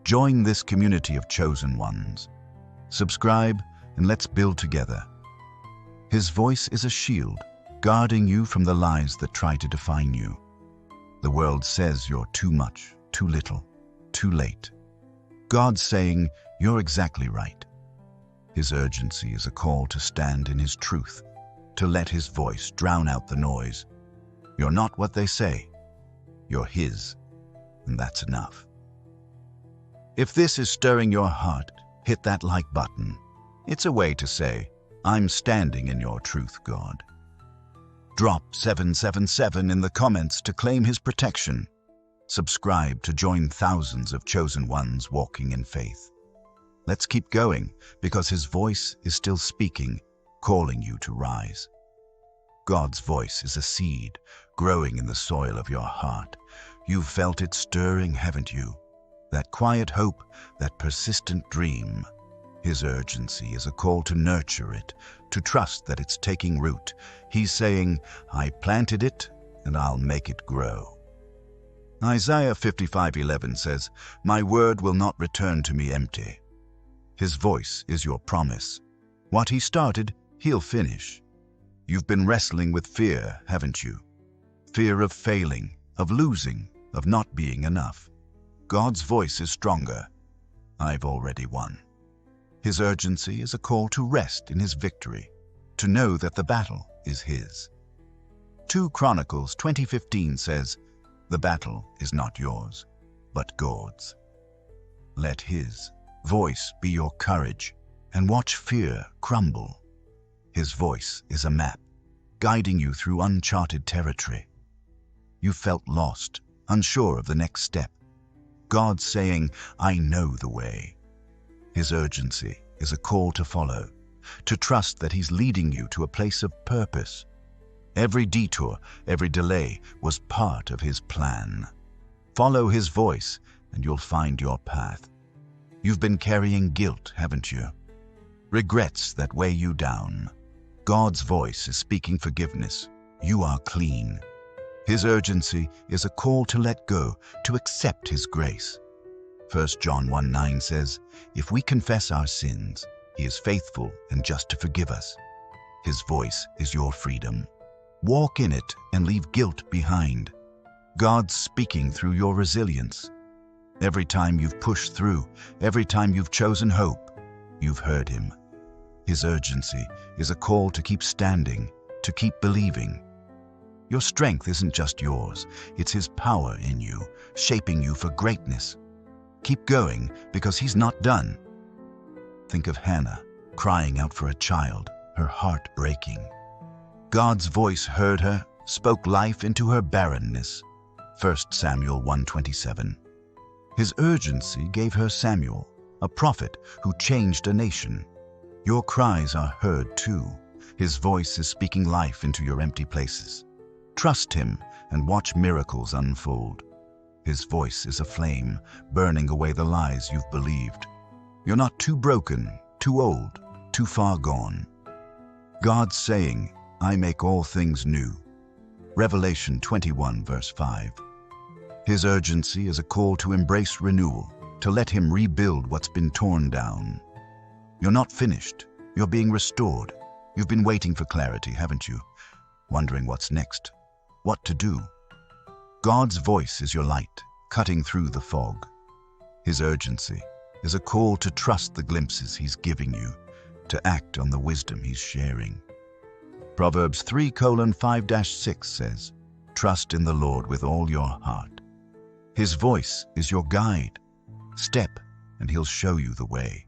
Join this community of chosen ones. Subscribe and let's build together. His voice is a shield, guarding you from the lies that try to define you. The world says you're too much, too little, too late. God's saying, you're exactly right. His urgency is a call to stand in his truth, to let his voice drown out the noise. You're not what they say. You're his, and that's enough. If this is stirring your heart, hit that like button. It's a way to say, I'm standing in your truth, God. Drop 777 in the comments to claim his protection. Subscribe to join thousands of chosen ones walking in faith. Let's keep going, because his voice is still speaking, calling you to rise. God's voice is a seed growing in the soil of your heart. You've felt it stirring, haven't you? That quiet hope, that persistent dream. His urgency is a call to nurture it, to trust that it's taking root. He's saying, I planted it, and I'll make it grow. Isaiah 55:11 says, my word will not return to me empty. His voice is your promise. What he started, he'll finish. You've been wrestling with fear, haven't you? Fear of failing, of losing, of not being enough. God's voice is stronger. I've already won. His urgency is a call to rest in his victory, to know that the battle is his. 2 Chronicles 20:15 says, the battle is not yours, but God's. Let his voice be your courage, and watch fear crumble. His voice is a map, guiding you through uncharted territory. You felt lost, unsure of the next step. God's saying, I know the way. His urgency is a call to follow, to trust that he's leading you to a place of purpose. Every detour, every delay was part of his plan. Follow his voice, and you'll find your path. You've been carrying guilt, haven't you? Regrets that weigh you down. God's voice is speaking forgiveness. You are clean. His urgency is a call to let go, to accept his grace. 1 John 1:9 says, if we confess our sins, he is faithful and just to forgive us. His voice is your freedom. Walk in it and leave guilt behind. God's speaking through your resilience. Every time you've pushed through, every time you've chosen hope, you've heard him. His urgency is a call to keep standing, to keep believing. Your strength isn't just yours, it's his power in you, shaping you for greatness. Keep going, because he's not done. Think of Hannah, crying out for a child, her heart breaking. God's voice heard her, spoke life into her barrenness. 1 Samuel 1:27. His urgency gave her Samuel, a prophet who changed a nation. Your cries are heard too. His voice is speaking life into your empty places. Trust him and watch miracles unfold. His voice is a flame, burning away the lies you've believed. You're not too broken, too old, too far gone. God's saying, I make all things new. Revelation 21:5. His urgency is a call to embrace renewal, to let him rebuild what's been torn down. You're not finished. You're being restored. You've been waiting for clarity, haven't you? Wondering what's next, what to do. God's voice is your light, cutting through the fog. His urgency is a call to trust the glimpses he's giving you, to act on the wisdom he's sharing. Proverbs 3:5-6 says, trust in the Lord with all your heart. His voice is your guide. Step, and he'll show you the way.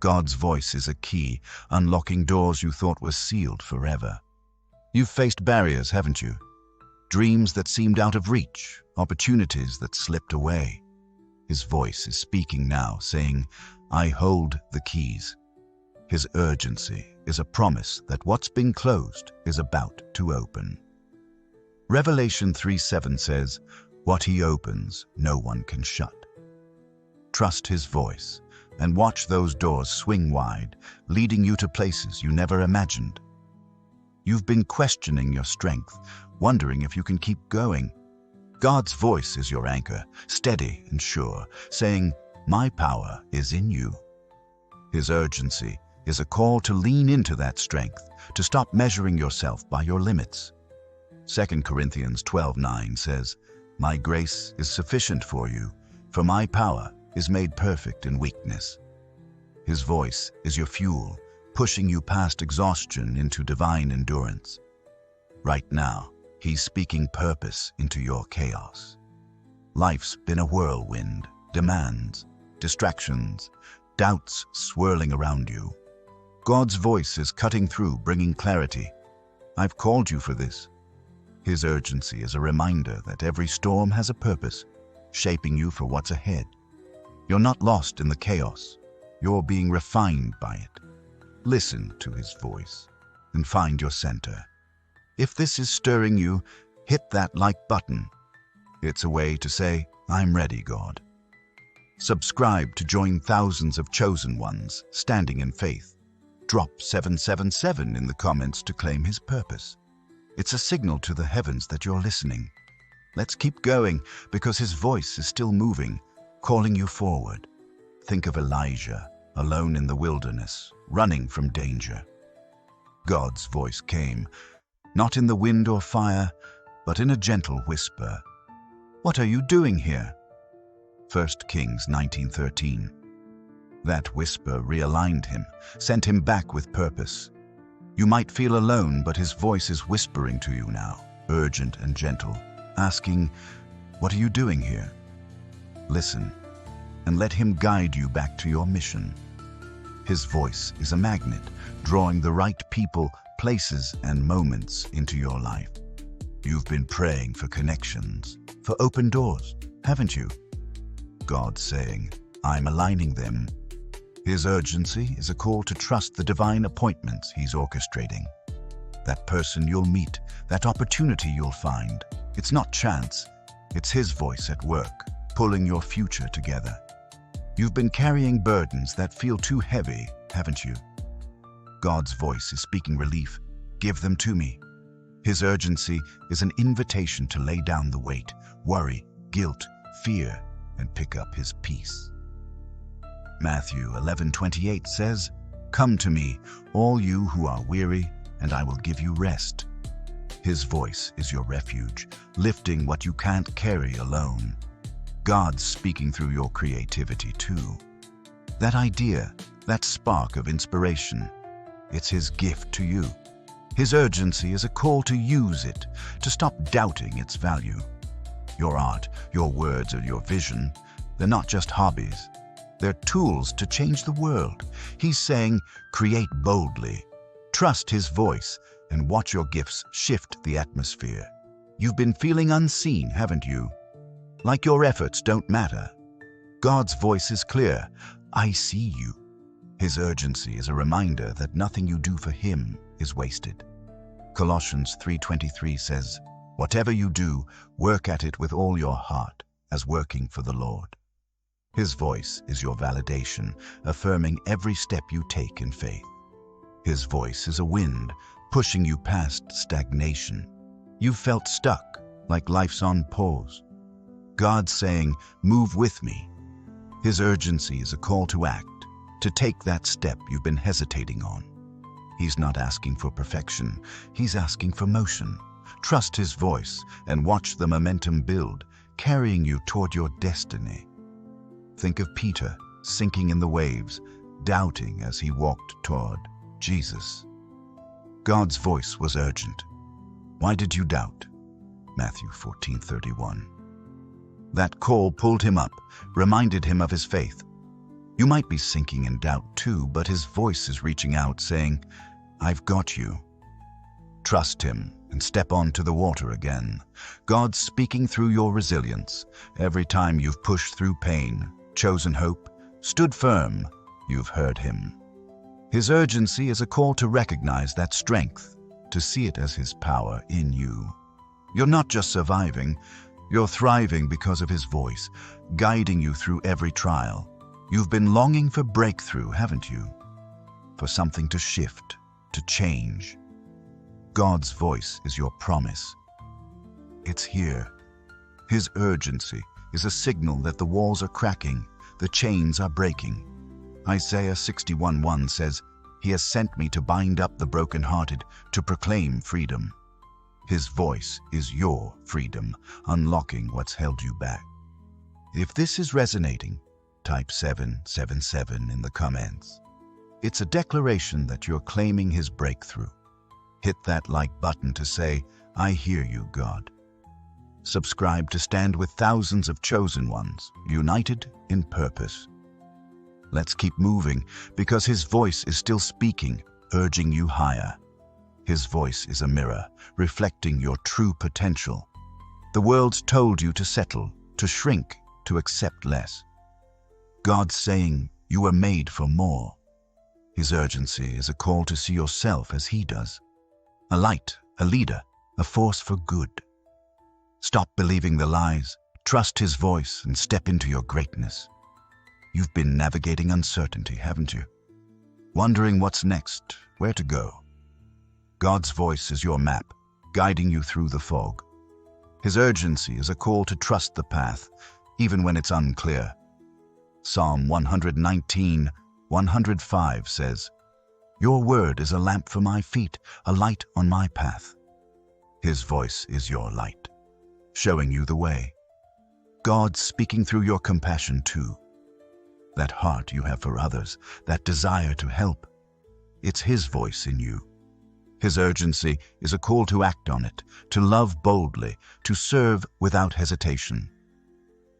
God's voice is a key, unlocking doors you thought were sealed forever. You've faced barriers, haven't you? Dreams that seemed out of reach, opportunities that slipped away. His voice is speaking now, saying, I hold the keys. His urgency is a promise that what's been closed is about to open. Revelation 3:7 says, what he opens, no one can shut. Trust his voice and watch those doors swing wide, leading you to places you never imagined. You've been questioning your strength, wondering if you can keep going. God's voice is your anchor, steady and sure, saying, my power is in you. His urgency is a call to lean into that strength, to stop measuring yourself by your limits. 2 Corinthians 12:9 says, my grace is sufficient for you, for my power is made perfect in weakness. His voice is your fuel, pushing you past exhaustion into divine endurance. Right now, He's speaking purpose into your chaos. Life's been a whirlwind, demands, distractions, doubts swirling around you. God's voice is cutting through, bringing clarity. I've called you for this. His urgency is a reminder that every storm has a purpose, shaping you for what's ahead. You're not lost in the chaos. You're being refined by it. Listen to His voice and find your center. If this is stirring you, hit that like button. It's a way to say, I'm ready, God. Subscribe to join thousands of chosen ones standing in faith. Drop 777 in the comments to claim His purpose. It's a signal to the heavens that you're listening. Let's keep going because His voice is still moving, calling you forward. Think of Elijah, alone in the wilderness, running from danger. God's voice came, not in the wind or fire, but in a gentle whisper. What are you doing here? 1 Kings 19:13. That whisper realigned him, sent him back with purpose. You might feel alone, but His voice is whispering to you now, urgent and gentle, asking, what are you doing here? Listen, and let Him guide you back to your mission. His voice is a magnet, drawing the right people, places, and moments into your life. You've been praying for connections, for open doors, haven't you? God's saying, I'm aligning them. His urgency is a call to trust the divine appointments He's orchestrating. That person you'll meet, that opportunity you'll find, it's not chance. It's His voice at work, pulling your future together. You've been carrying burdens that feel too heavy, haven't you? God's voice is speaking relief. Give them to me. His urgency is an invitation to lay down the weight, worry, guilt, fear, and pick up His peace. Matthew 11:28 says, Come to me, all you who are weary, and I will give you rest. His voice is your refuge, lifting what you can't carry alone. God's speaking through your creativity too. That idea, that spark of inspiration, it's His gift to you. His urgency is a call to use it, to stop doubting its value. Your art, your words, or your vision, they're not just hobbies. They're tools to change the world. He's saying, create boldly. Trust His voice and watch your gifts shift the atmosphere. You've been feeling unseen, haven't you? Like your efforts don't matter. God's voice is clear. I see you. His urgency is a reminder that nothing you do for Him is wasted. Colossians 3:23 says, Whatever you do, work at it with all your heart, as working for the Lord. His voice is your validation, affirming every step you take in faith. His voice is a wind, pushing you past stagnation. You've felt stuck, like life's on pause. God's saying, move with me. His urgency is a call to act, to take that step you've been hesitating on. He's not asking for perfection, He's asking for motion. Trust His voice and watch the momentum build, carrying you toward your destiny. Think of Peter sinking in the waves, doubting as he walked toward Jesus. God's voice was urgent. Why did you doubt? Matthew 14:31. That call pulled him up, reminded him of his faith. You might be sinking in doubt too, but His voice is reaching out, saying, I've got you. Trust Him and step onto the water again. God's speaking through your resilience. Every time you've pushed through pain, chosen hope, stood firm, you've heard Him. His urgency is a call to recognize that strength, to see it as His power in you. You're not just surviving, you're thriving because of His voice, guiding you through every trial. You've been longing for breakthrough, haven't you? For something to shift, to change. God's voice is your promise. It's here. His urgency is a signal that the walls are cracking, the chains are breaking. Isaiah 61:1 says, He has sent me to bind up the brokenhearted, to proclaim freedom. His voice is your freedom, unlocking what's held you back. If this is resonating, type 777 in the comments. It's a declaration that you're claiming his breakthrough. Hit that like button to say, I hear you, God. Subscribe to stand with thousands of chosen ones, united in purpose. Let's keep moving, because his voice is still speaking, urging you higher. His voice is a mirror, reflecting your true potential. The world's told you to settle, to shrink, to accept less. God's saying, you were made for more. His urgency is a call to see yourself as he does. A light, a leader, a force for good. Stop believing the lies, trust his voice, and step into your greatness. You've been navigating uncertainty, haven't you? Wondering what's next, where to go. God's voice is your map, guiding you through the fog. His urgency is a call to trust the path, even when it's unclear. Psalm 119:105 says, Your word is a lamp for my feet, a light on my path. His voice is your light, showing you the way. God's speaking through your compassion too. That heart you have for others, that desire to help. It's his voice in you. His urgency is a call to act on it, to love boldly, to serve without hesitation.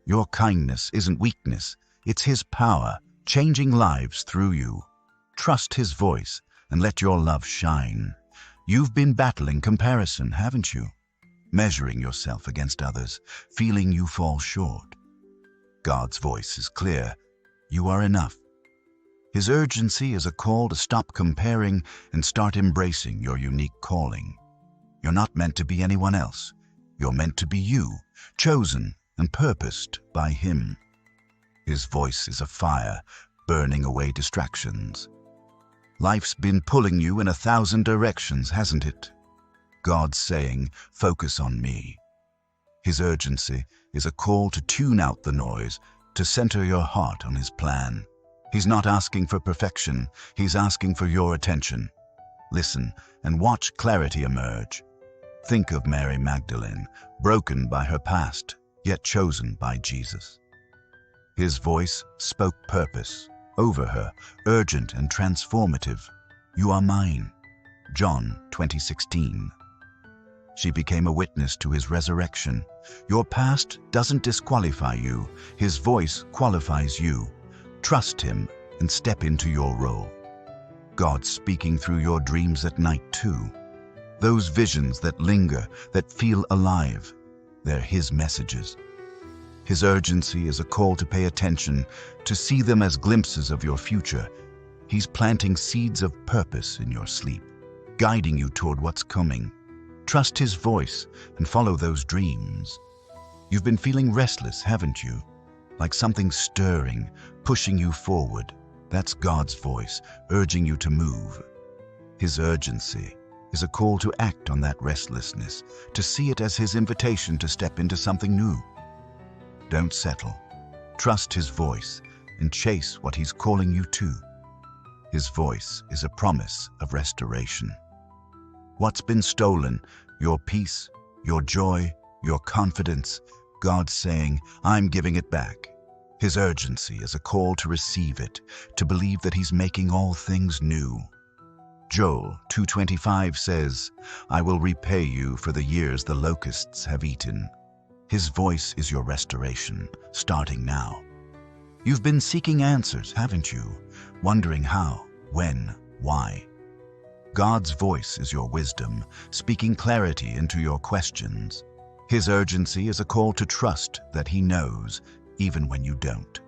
Your kindness isn't weakness, it's his power, changing lives through you. Trust his voice and let your love shine. You've been battling comparison, haven't you? Measuring yourself against others, feeling you fall short. God's voice is clear. You are enough. His urgency is a call to stop comparing and start embracing your unique calling. You're not meant to be anyone else. You're meant to be you, chosen and purposed by him. His voice is a fire, burning away distractions. Life's been pulling you in 1,000 directions, hasn't it? God's saying, focus on me. His urgency is a call to tune out the noise, to center your heart on his plan. He's not asking for perfection, he's asking for your attention. Listen and watch clarity emerge. Think of Mary Magdalene, broken by her past, yet chosen by Jesus. His voice spoke purpose over her, urgent and transformative. You are mine. John 20:16. She became a witness to his resurrection. Your past doesn't disqualify you. His voice qualifies you. Trust him and step into your role. God's speaking through your dreams at night too. Those visions that linger, that feel alive, they're his messages. His urgency is a call to pay attention, to see them as glimpses of your future. He's planting seeds of purpose in your sleep, guiding you toward what's coming. Trust his voice and follow those dreams. You've been feeling restless, haven't you? Like something stirring, pushing you forward. That's God's voice, urging you to move. His urgency is a call to act on that restlessness, to see it as his invitation to step into something new. Don't settle. Trust his voice and chase what he's calling you to. His voice is a promise of restoration. What's been stolen, your peace, your joy, your confidence, God's saying, I'm giving it back. His urgency is a call to receive it, to believe that he's making all things new. Joel 2:25 says, I will repay you for the years the locusts have eaten. His voice is your restoration, starting now. You've been seeking answers, haven't you? Wondering how, when, why. God's voice is your wisdom, speaking clarity into your questions. His urgency is a call to trust that he knows, even when you don't.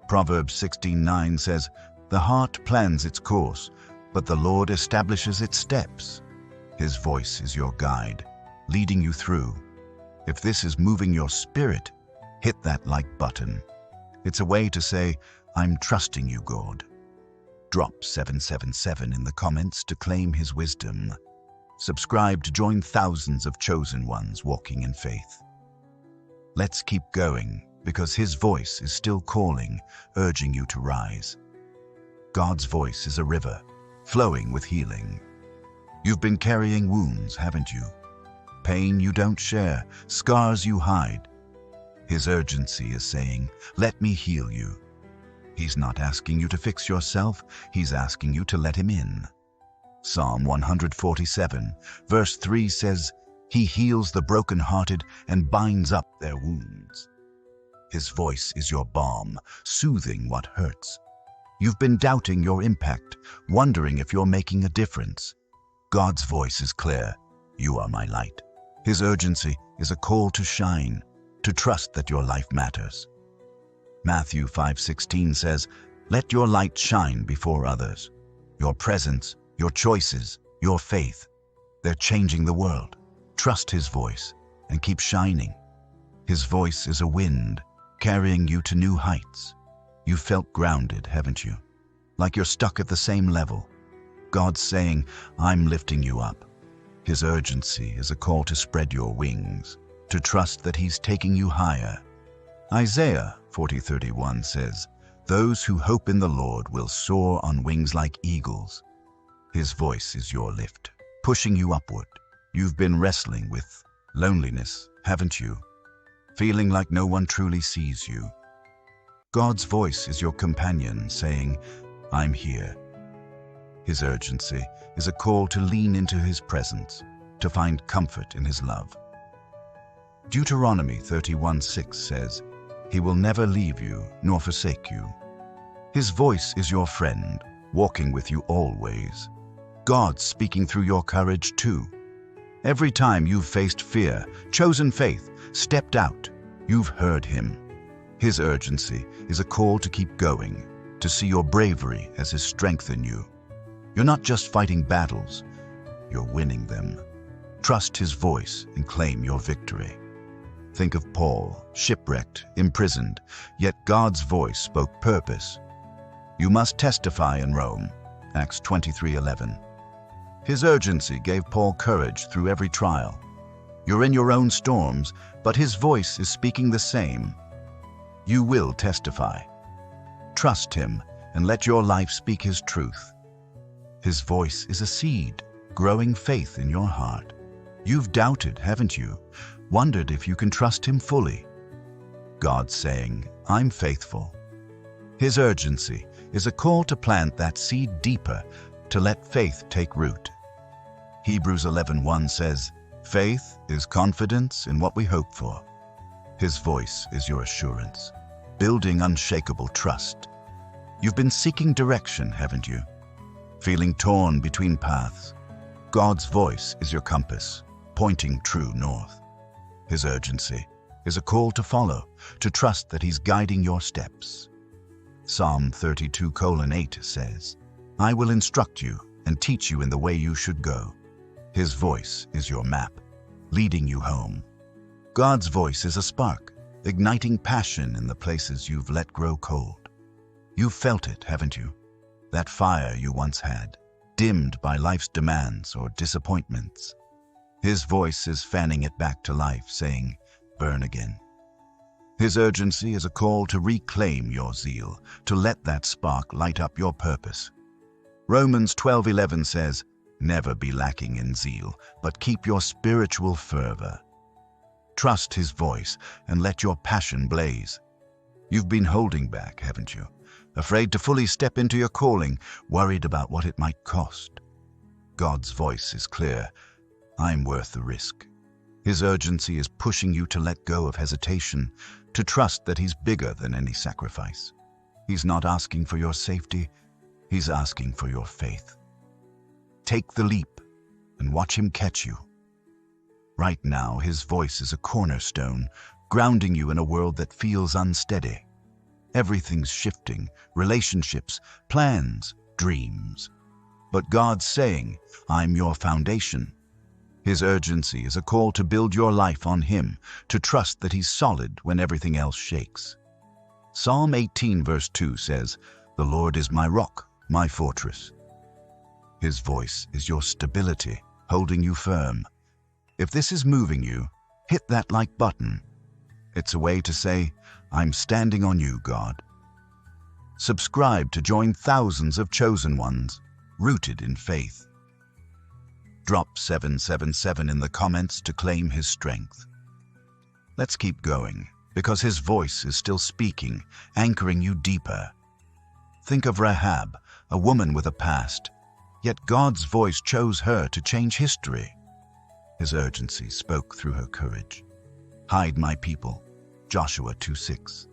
Proverbs 16:9 says, The heart plans its course, but the Lord establishes its steps. His voice is your guide, leading you through. If this is moving your spirit, hit that like button. It's a way to say, I'm trusting you, God. Drop 777 in the comments to claim his wisdom. Subscribe to join thousands of chosen ones walking in faith. Let's keep going, because his voice is still calling, urging you to rise. God's voice is a river, flowing with healing. You've been carrying wounds, haven't you? Pain you don't share, scars you hide. His urgency is saying, let me heal you. He's not asking you to fix yourself, he's asking you to let him in. Psalm 147, verse 3 says, he heals the brokenhearted and binds up their wounds. His voice is your balm, soothing what hurts. You've been doubting your impact, wondering if you're making a difference. God's voice is clear. You are my light. His urgency is a call to shine, to trust that your life matters. Matthew 5:16 says, let your light shine before others. Your presence, your choices, your faith, they're changing the world. Trust his voice and keep shining. His voice is a wind, carrying you to new heights. You've felt grounded, haven't you? Like you're stuck at the same level. God's saying, I'm lifting you up. His urgency is a call to spread your wings, to trust that he's taking you higher. Isaiah 40:31 says, those who hope in the Lord will soar on wings like eagles. His voice is your lift, pushing you upward. You've been wrestling with loneliness, haven't you? Feeling like no one truly sees you. God's voice is your companion saying, I'm here. His urgency is a call to lean into his presence, to find comfort in his love. Deuteronomy 31:6 says, he will never leave you nor forsake you. His voice is your friend, walking with you always. God's speaking through your courage too. Every time you've faced fear, chosen faith, stepped out, you've heard him. His urgency is a call to keep going, to see your bravery as his strength in you. You're not just fighting battles, you're winning them. Trust his voice and claim your victory. Think of Paul, shipwrecked, imprisoned, yet God's voice spoke purpose. You must testify in Rome, Acts 23:11. His urgency gave Paul courage through every trial. You're in your own storms, but his voice is speaking the same. You will testify. Trust him and let your life speak his truth. His voice is a seed, growing faith in your heart. You've doubted, haven't you? Wondered if you can trust him fully. God's saying, I'm faithful. His urgency is a call to plant that seed deeper, to let faith take root. Hebrews 11:1 says, faith is confidence in what we hope for. His voice is your assurance, building unshakable trust. You've been seeking direction, haven't you? Feeling torn between paths. God's voice is your compass, pointing true north. His urgency is a call to follow, to trust that he's guiding your steps. Psalm 32:8 says, I will instruct you and teach you in the way you should go. His voice is your map, leading you home. God's voice is a spark, igniting passion in the places you've let grow cold. You've felt it, haven't you? That fire you once had, dimmed by life's demands or disappointments. His voice is fanning it back to life, saying, burn again. His urgency is a call to reclaim your zeal, to let that spark light up your purpose. Romans 12:11 says, never be lacking in zeal, but keep your spiritual fervor. Trust his voice and let your passion blaze. You've been holding back, haven't you? Afraid to fully step into your calling, worried about what it might cost. God's voice is clear. I'm worth the risk. His urgency is pushing you to let go of hesitation, to trust that he's bigger than any sacrifice. He's not asking for your safety, he's asking for your faith. Take the leap and watch him catch you. Right now, his voice is a cornerstone, grounding you in a world that feels unsteady. Everything's shifting, relationships, plans, dreams. But God's saying, I'm your foundation. His urgency is a call to build your life on him, to trust that he's solid when everything else shakes. Psalm 18:2 says, the Lord is my rock, my fortress. His voice is your stability, holding you firm. If this is moving you, hit that like button. It's a way to say, I'm standing on you, God. Subscribe to join thousands of chosen ones, rooted in faith. Drop 777 in the comments to claim his strength. Let's keep going. because his voice is still speaking, anchoring you deeper. Think of Rahab, a woman with a past, yet God's voice chose her to change history. His urgency spoke through her courage. Hide my people, Joshua 2:6.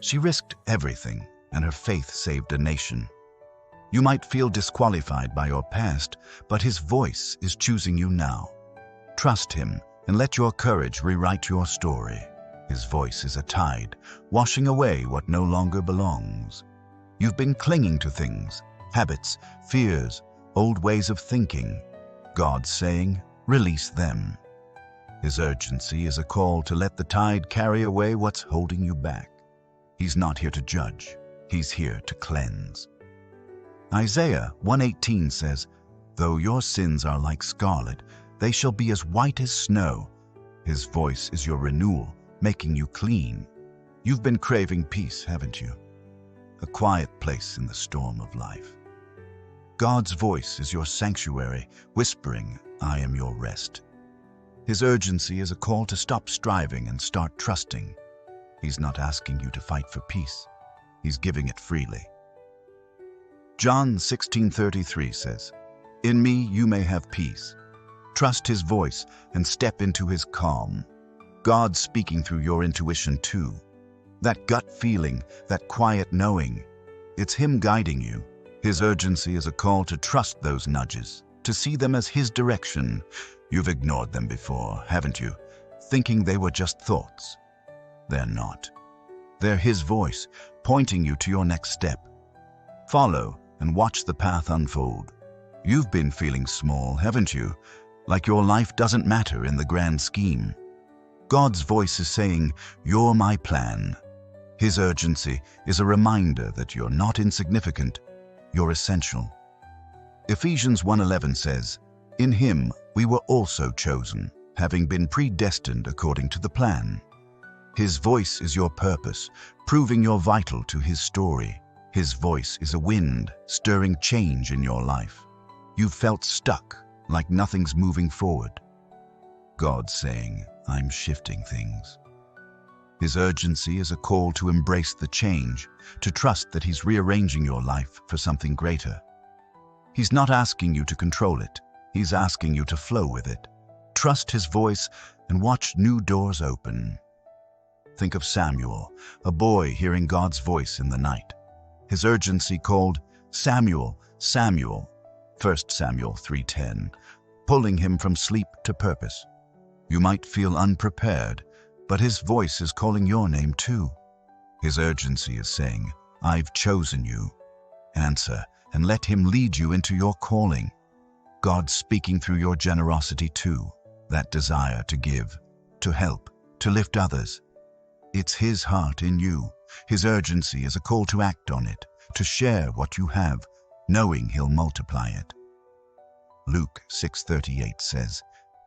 She risked everything, and her faith saved a nation. You might feel disqualified by your past, but his voice is choosing you now. Trust him and let your courage rewrite your story. His voice is a tide, washing away what no longer belongs. You've been clinging to things, habits, fears, old ways of thinking. God's saying, release them. His urgency is a call to let the tide carry away what's holding you back. He's not here to judge. He's here to cleanse. Isaiah 1:18 says, though your sins are like scarlet, they shall be as white as snow. His voice is your renewal, making you clean. You've been craving peace, haven't you? A quiet place in the storm of life. God's voice is your sanctuary, whispering, I am your rest. His urgency is a call to stop striving and start trusting. He's not asking you to fight for peace. He's giving it freely. John 16:33 says, in me you may have peace. Trust his voice and step into his calm. God's speaking through your intuition too. That gut feeling, that quiet knowing, it's him guiding you. His urgency is a call to trust those nudges, to see them as his direction. You've ignored them before, haven't you? Thinking they were just thoughts. They're not. They're his voice, pointing you to your next step. Follow and watch the path unfold. You've been feeling small, haven't you? Like your life doesn't matter in the grand scheme. God's voice is saying, you're my plan. His urgency is a reminder that you're not insignificant, you're essential. Ephesians 1:11 says, in him we were also chosen, having been predestined according to the plan. His voice is your purpose, proving you're vital to his story. His voice is a wind, stirring change in your life. You've felt stuck, like nothing's moving forward. God's saying, I'm shifting things. His urgency is a call to embrace the change, to trust that he's rearranging your life for something greater. He's not asking you to control it. He's asking you to flow with it. Trust his voice and watch new doors open. Think of Samuel, a boy hearing God's voice in the night. His urgency called, Samuel, Samuel, 1 Samuel 3:10, pulling him from sleep to purpose. You might feel unprepared, but his voice is calling your name too. His urgency is saying, I've chosen you. Answer and let him lead you into your calling. God's speaking through your generosity too, that desire to give, to help, to lift others. It's his heart in you. His urgency is a call to act on it, to share what you have, knowing he'll multiply it. Luke 6:38 says,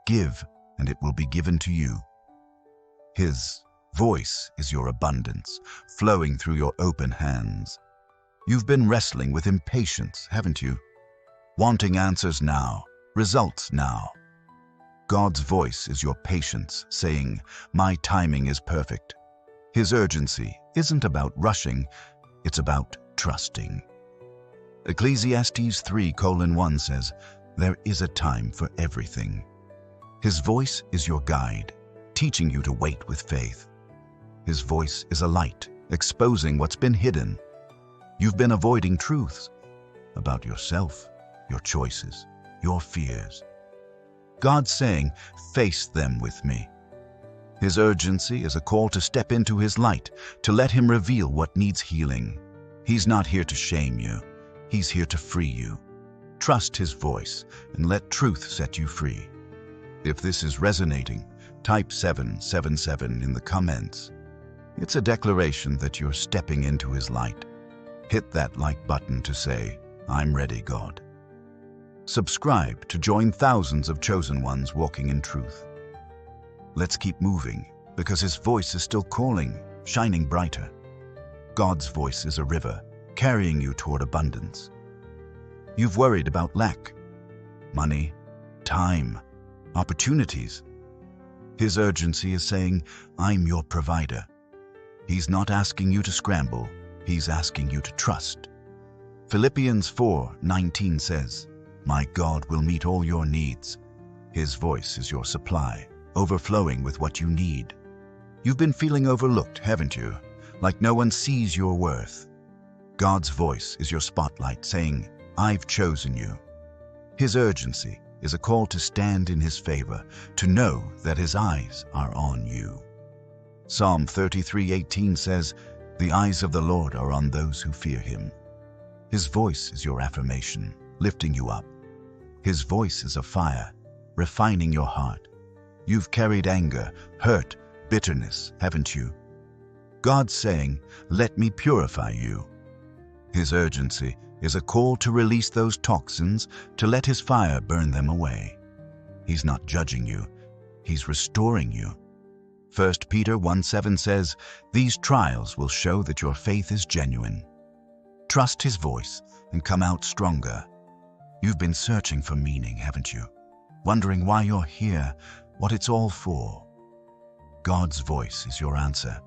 give, and it will be given to you. His voice is your abundance, flowing through your open hands. You've been wrestling with impatience, haven't you? Wanting answers now, results now. God's voice is your patience, saying, my timing is perfect. His urgency isn't about rushing, it's about trusting. Ecclesiastes 3:1 says, there is a time for everything. His voice is your guide, teaching you to wait with faith. His voice is a light, exposing what's been hidden. You've been avoiding truths about yourself, your choices, your fears. God's saying, face them with me. His urgency is a call to step into his light, to let him reveal what needs healing. He's not here to shame you. He's here to free you. Trust his voice and let truth set you free. If this is resonating, type 777 in the comments. It's a declaration that you're stepping into his light. Hit that like button to say, I'm ready, God. Subscribe to join thousands of chosen ones walking in truth. Let's keep moving, because his voice is still calling, shining brighter. God's voice is a river, carrying you toward abundance. You've worried about lack, money, time, opportunities. His urgency is saying, I'm your provider. He's not asking you to scramble, he's asking you to trust. Philippians 4:19 says, "My God will meet all your needs. His voice is your supply, overflowing with what you need." You've been feeling overlooked, haven't you? Like no one sees your worth. God's voice is your spotlight saying, "I've chosen you." His urgency is a call to stand in his favor, to know that his eyes are on you. Psalm 33:18 says, "The eyes of the Lord are on those who fear him." His voice is your affirmation, lifting you up. His voice is a fire, refining your heart. You've carried anger, hurt, bitterness, haven't you? God's saying, "Let me purify you." His urgency is a call to release those toxins, to let his fire burn them away. He's not judging you, he's restoring you. 1 Peter 1:7 says, "These trials will show that your faith is genuine." Trust his voice and come out stronger. You've been searching for meaning, haven't you? Wondering why you're here, what it's all for. God's voice is your answer.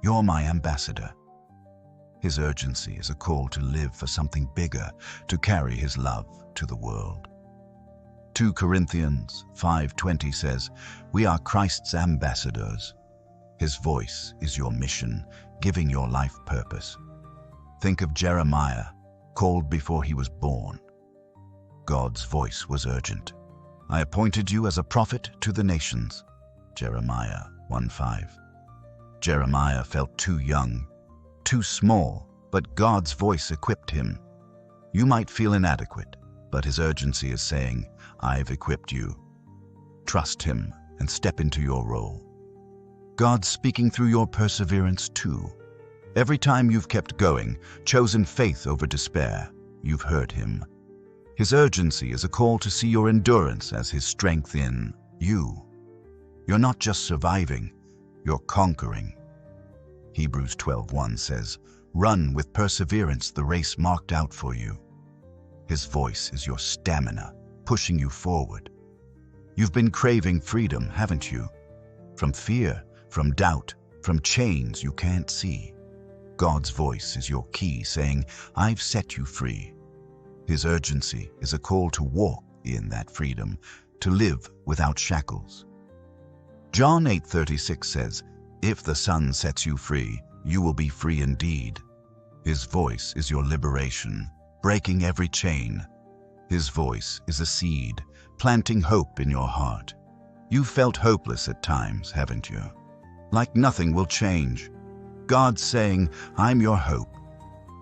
You're my ambassador. His urgency is a call to live for something bigger, to carry his love to the world. 2 Corinthians 5:20 says, "We are Christ's ambassadors." His voice is your mission, giving your life purpose. Think of Jeremiah, called before he was born. God's voice was urgent. "I appointed you as a prophet to the nations." Jeremiah 1:5. Jeremiah felt too young, too small, but God's voice equipped him. You might feel inadequate, but his urgency is saying, "I've equipped you." Trust him and step into your role. God's speaking through your perseverance too. Every time you've kept going, chosen faith over despair, you've heard him. His urgency is a call to see your endurance as his strength in you. You're not just surviving, you're conquering. Hebrews 12:1 says, "Run with perseverance the race marked out for you." His voice is your stamina, pushing you forward. You've been craving freedom, haven't you? From fear, from doubt, from chains you can't see. God's voice is your key saying, "I've set you free." His urgency is a call to walk in that freedom, to live without shackles. John 8:36 says, "If the Son sets you free, you will be free indeed." His voice is your liberation, breaking every chain. His voice is a seed, planting hope in your heart. You've felt hopeless at times, haven't you? Like nothing will change. God's saying, "I'm your hope."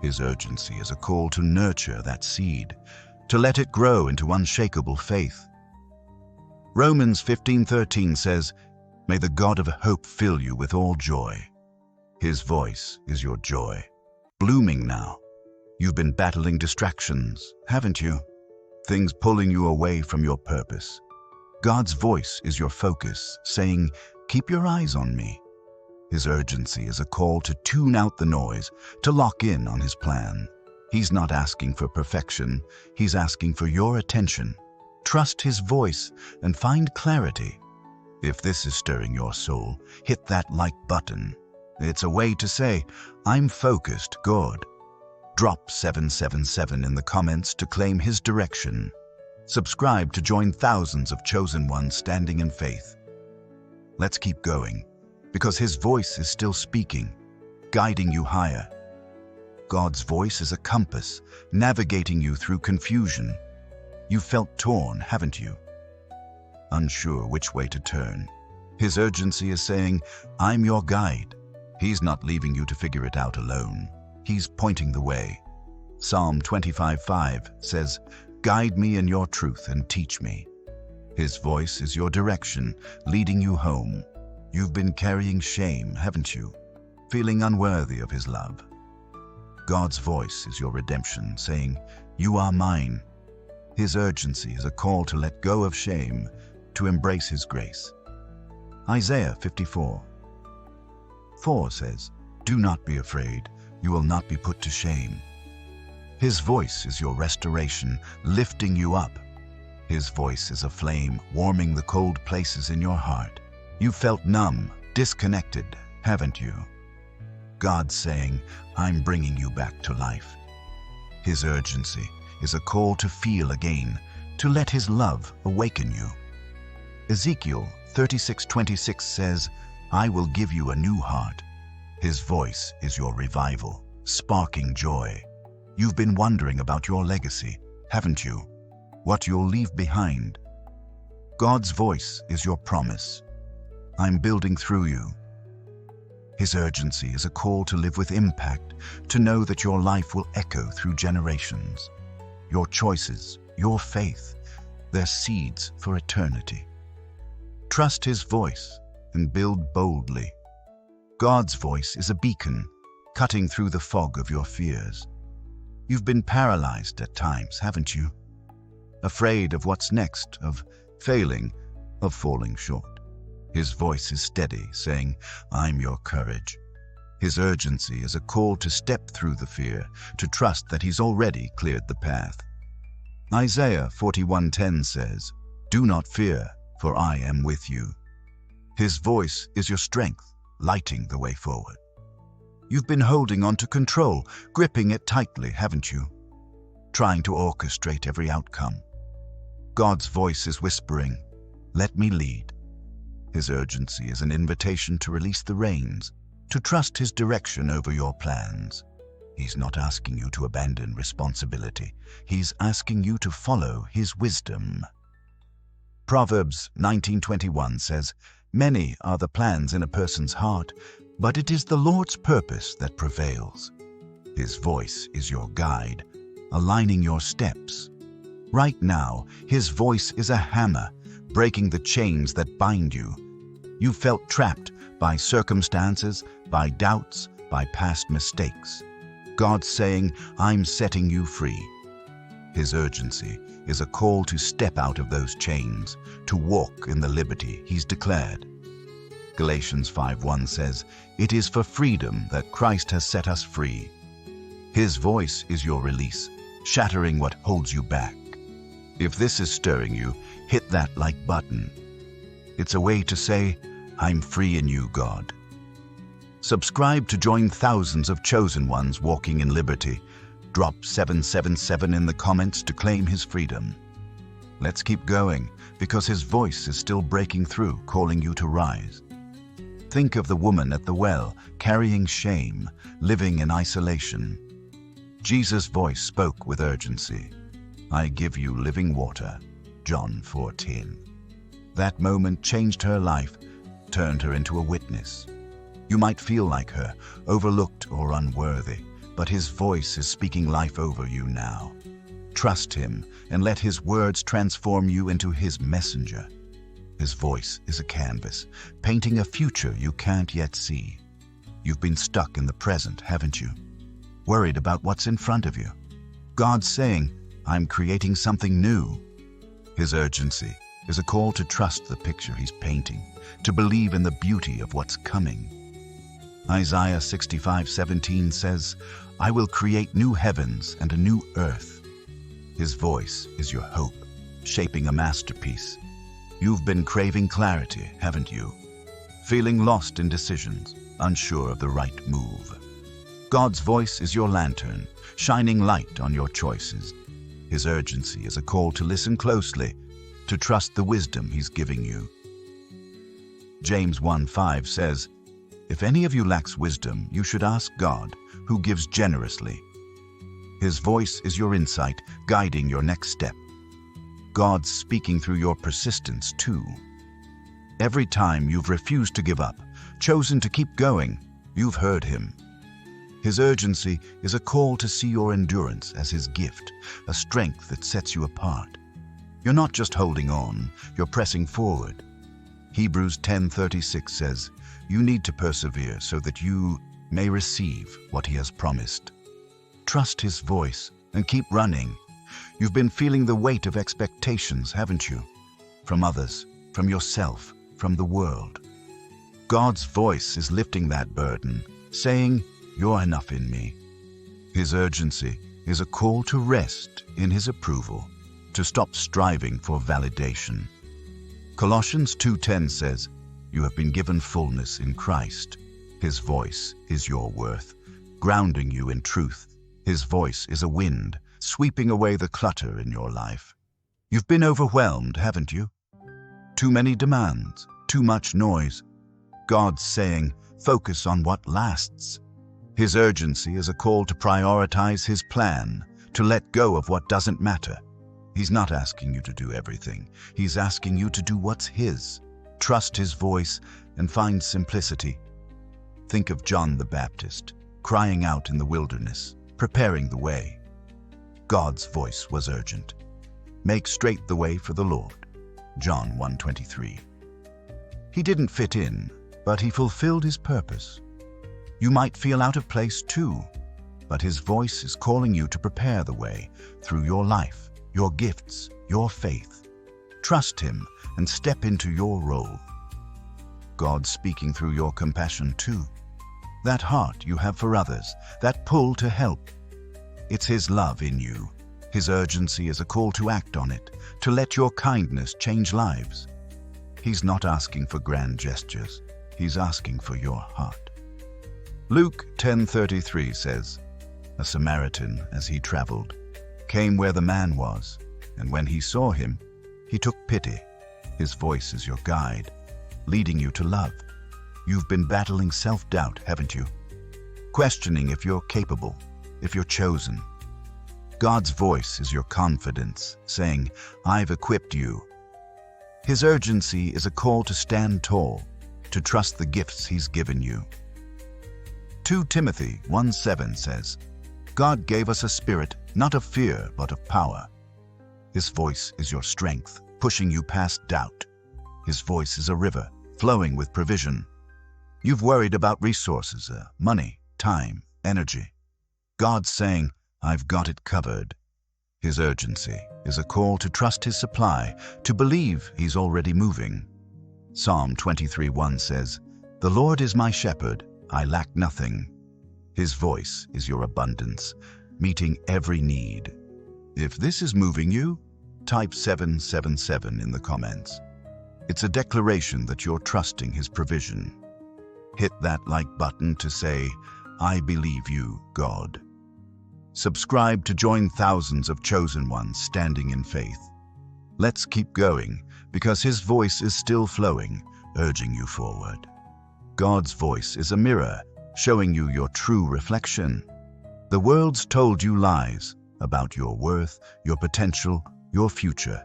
His urgency is a call to nurture that seed, to let it grow into unshakable faith. Romans 15:13 says, "May the God of hope fill you with all joy." His voice is your joy, blooming now. You've been battling distractions, haven't you? Things pulling you away from your purpose. God's voice is your focus, saying, "Keep your eyes on me." His urgency is a call to tune out the noise, to lock in on his plan. He's not asking for perfection, he's asking for your attention. Trust his voice and find clarity. If this is stirring your soul, hit that like button. It's a way to say, "I'm focused, God." Drop 777 in the comments to claim his direction. Subscribe to join thousands of chosen ones standing in faith. Let's keep going, because his voice is still speaking, guiding you higher. God's voice is a compass, navigating you through confusion. You've felt torn, haven't you? Unsure which way to turn. His urgency is saying, "I'm your guide." He's not leaving you to figure it out alone. He's pointing the way. Psalm 25:5 says, "Guide me in your truth and teach me." His voice is your direction, leading you home. You've been carrying shame, haven't you? Feeling unworthy of his love. God's voice is your redemption, saying, "You are mine." His urgency is a call to let go of shame, to embrace his grace. Isaiah 54:4 says, "Do not be afraid, you will not be put to shame." His voice is your restoration, lifting you up. His voice is a flame, warming the cold places in your heart. You felt numb, disconnected, haven't you? God saying, I'm bringing you back to life. His urgency is a call to feel again, to let His love awaken you. Ezekiel 36:26 says, I will give you a new heart. His voice is your revival, sparking joy. You've been wondering about your legacy, haven't you? What you'll leave behind. God's voice is your promise. I'm building through you. His urgency is a call to live with impact, to know that your life will echo through generations. Your choices, your faith, they're seeds for eternity. Trust His voice and build boldly. God's voice is a beacon, cutting through the fog of your fears. You've been paralyzed at times, haven't you? Afraid of what's next, of failing, of falling short. His voice is steady, saying, I'm your courage. His urgency is a call to step through the fear, to trust that He's already cleared the path. Isaiah 41:10 says, Do not fear, for I am with you. His voice is your strength, lighting the way forward. You've been holding on to control, gripping it tightly, haven't you? Trying to orchestrate every outcome. God's voice is whispering, Let me lead. His urgency is an invitation to release the reins, to trust His direction over your plans. He's not asking you to abandon responsibility. He's asking you to follow His wisdom. Proverbs 19:21 says, Many are the plans in a person's heart, but it is the Lord's purpose that prevails. His voice is your guide, aligning your steps. Right now, His voice is a hammer, breaking the chains that bind you. You felt trapped by circumstances, by doubts, by past mistakes. God's saying, I'm setting you free. His urgency is a call to step out of those chains, to walk in the liberty He's declared. Galatians 5:1 says, It is for freedom that Christ has set us free. His voice is your release, shattering what holds you back. If this is stirring you, hit that like button. It's a way to say, I'm free in you, God. Subscribe to join thousands of chosen ones walking in liberty. Drop 777 in the comments to claim His freedom. Let's keep going, because His voice is still breaking through, calling you to rise. Think of the woman at the well, carrying shame, living in isolation. Jesus' voice spoke with urgency. I give you living water. John 14. That moment changed her life, turned her into a witness. You might feel like her, overlooked or unworthy, but His voice is speaking life over you now. Trust Him and let His words transform you into His messenger. His voice is a canvas, painting a future you can't yet see. You've been stuck in the present, haven't you? Worried about what's in front of you. God's saying, I'm creating something new. His urgency is a call to trust the picture He's painting, to believe in the beauty of what's coming. Isaiah 65:17 says, I will create new heavens and a new earth. His voice is your hope, shaping a masterpiece. You've been craving clarity, haven't you? Feeling lost in decisions, unsure of the right move. God's voice is your lantern, shining light on your choices. His urgency is a call to listen closely, to trust the wisdom He's giving you. James 1:5 says, If any of you lacks wisdom, you should ask God, who gives generously. His voice is your insight, guiding your next step. God's speaking through your persistence too. Every time you've refused to give up, chosen to keep going, you've heard Him. His urgency is a call to see your endurance as His gift, a strength that sets you apart. You're not just holding on, you're pressing forward. Hebrews 10:36 says, You need to persevere so that you may receive what He has promised. Trust His voice and keep running. You've been feeling the weight of expectations, haven't you? From others, from yourself, from the world. God's voice is lifting that burden, saying, You're enough in me. His urgency is a call to rest in His approval, to stop striving for validation. Colossians 2:10 says, You have been given fullness in Christ. His voice is your worth, grounding you in truth. His voice is a wind, sweeping away the clutter in your life. You've been overwhelmed, haven't you? Too many demands, too much noise. God's saying, focus on what lasts. His urgency is a call to prioritize His plan, to let go of what doesn't matter. He's not asking you to do everything. He's asking you to do what's His. Trust His voice and find simplicity. Think of John the Baptist, crying out in the wilderness, preparing the way. God's voice was urgent. Make straight the way for the Lord. John 1:23. He didn't fit in, but He fulfilled His purpose. You might feel out of place too, but His voice is calling you to prepare the way through your life, your gifts, your faith. Trust Him and step into your role. God's speaking through your compassion too. That heart you have for others, that pull to help. It's His love in you. His urgency is a call to act on it, to let your kindness change lives. He's not asking for grand gestures. He's asking for your heart. Luke 10:33 says, "A Samaritan, as he traveled, came where the man was, and when he saw him, he took pity." His voice is your guide, leading you to love. You've been battling self-doubt, haven't you? Questioning if you're capable, if you're chosen. God's voice is your confidence, saying, "I've equipped you." His urgency is a call to stand tall, to trust the gifts He's given you. 2 Timothy 1:7 says, "God gave us a spirit, not of fear, but of power." His voice is your strength, pushing you past doubt. His voice is a river, flowing with provision. You've worried about resources, money, time, energy. God's saying, "I've got it covered." His urgency is a call to trust His supply, to believe He's already moving. Psalm 23:1 says, "The Lord is my shepherd, I lack nothing." His voice is your abundance, meeting every need. If this is moving you, type 777 in the comments. It's a declaration that you're trusting His provision. Hit that like button to say, "I believe you, God." Subscribe to join thousands of chosen ones standing in faith. Let's keep going, because His voice is still flowing, urging you forward. God's voice is a mirror, showing you your true reflection. The world's told you lies about your worth, your potential, your future.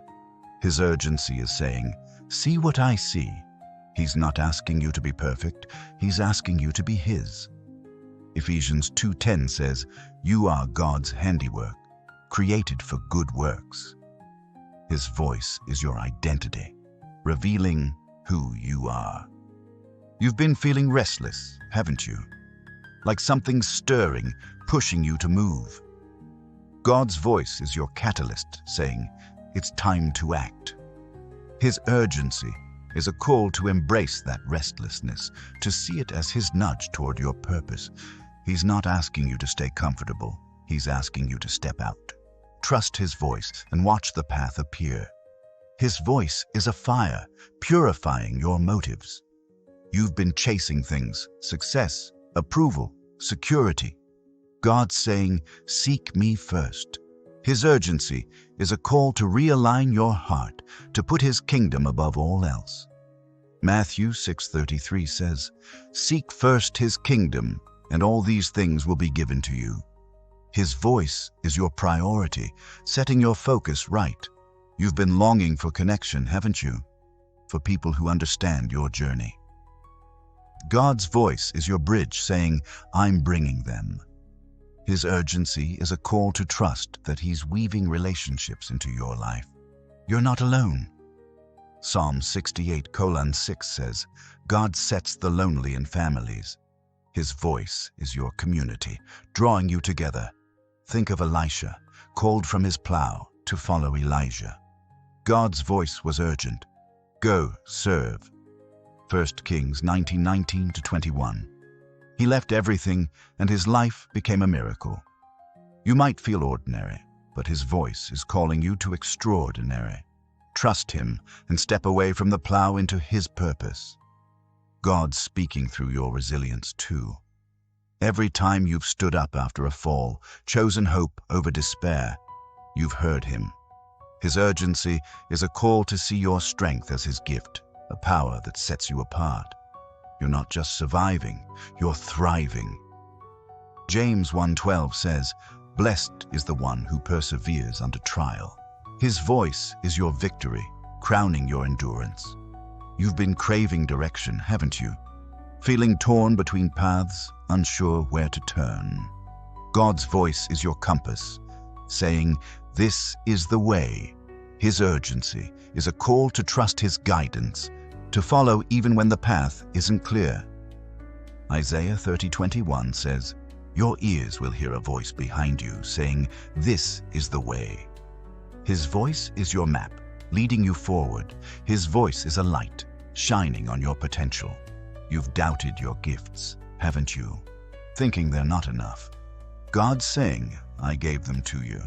His urgency is saying, "See what I see." He's not asking you to be perfect. He's asking you to be His. Ephesians 2:10 says, "You are God's handiwork, created for good works." His voice is your identity, revealing who you are. You've been feeling restless, haven't you? Like something's stirring, pushing you to move. God's voice is your catalyst, saying, "It's time to act." His urgency is a call to embrace that restlessness, to see it as His nudge toward your purpose. He's not asking you to stay comfortable. He's asking you to step out. Trust His voice and watch the path appear. His voice is a fire, purifying your motives. You've been chasing things, success, approval, security. God's saying, "Seek me first." His urgency is a call to realign your heart, to put His kingdom above all else. Matthew 6:33 says, "Seek first His kingdom, and all these things will be given to you." His voice is your priority, setting your focus right. You've been longing for connection, haven't you? For people who understand your journey. God's voice is your bridge, saying, "I'm bringing them." His urgency is a call to trust that He's weaving relationships into your life. You're not alone. Psalm 68:6 says, "God sets the lonely in families." His voice is your community, drawing you together. Think of Elisha, called from his plow to follow Elijah. God's voice was urgent. "Go, serve." 1 Kings 19:19-21. He left everything, and his life became a miracle. You might feel ordinary, but His voice is calling you to extraordinary. Trust Him and step away from the plow into His purpose. God's speaking through your resilience too. Every time you've stood up after a fall, chosen hope over despair, you've heard him. His urgency is a call to see your strength as his gift, a power that sets you apart. You're not just surviving, you're thriving. James 1:12 says, "Blessed is the one who perseveres under trial." His voice is your victory, crowning your endurance. You've been craving direction, haven't you? Feeling torn between paths, unsure where to turn. God's voice is your compass, saying, "This is the way." His urgency is a call to trust his guidance, to follow even when the path isn't clear. Isaiah 30:21 says, "Your ears will hear a voice behind you saying, 'This is the way.'" His voice is your map, leading you forward. His voice is a light, shining on your potential. You've doubted your gifts, haven't you? Thinking they're not enough. God's saying, "I gave them to you."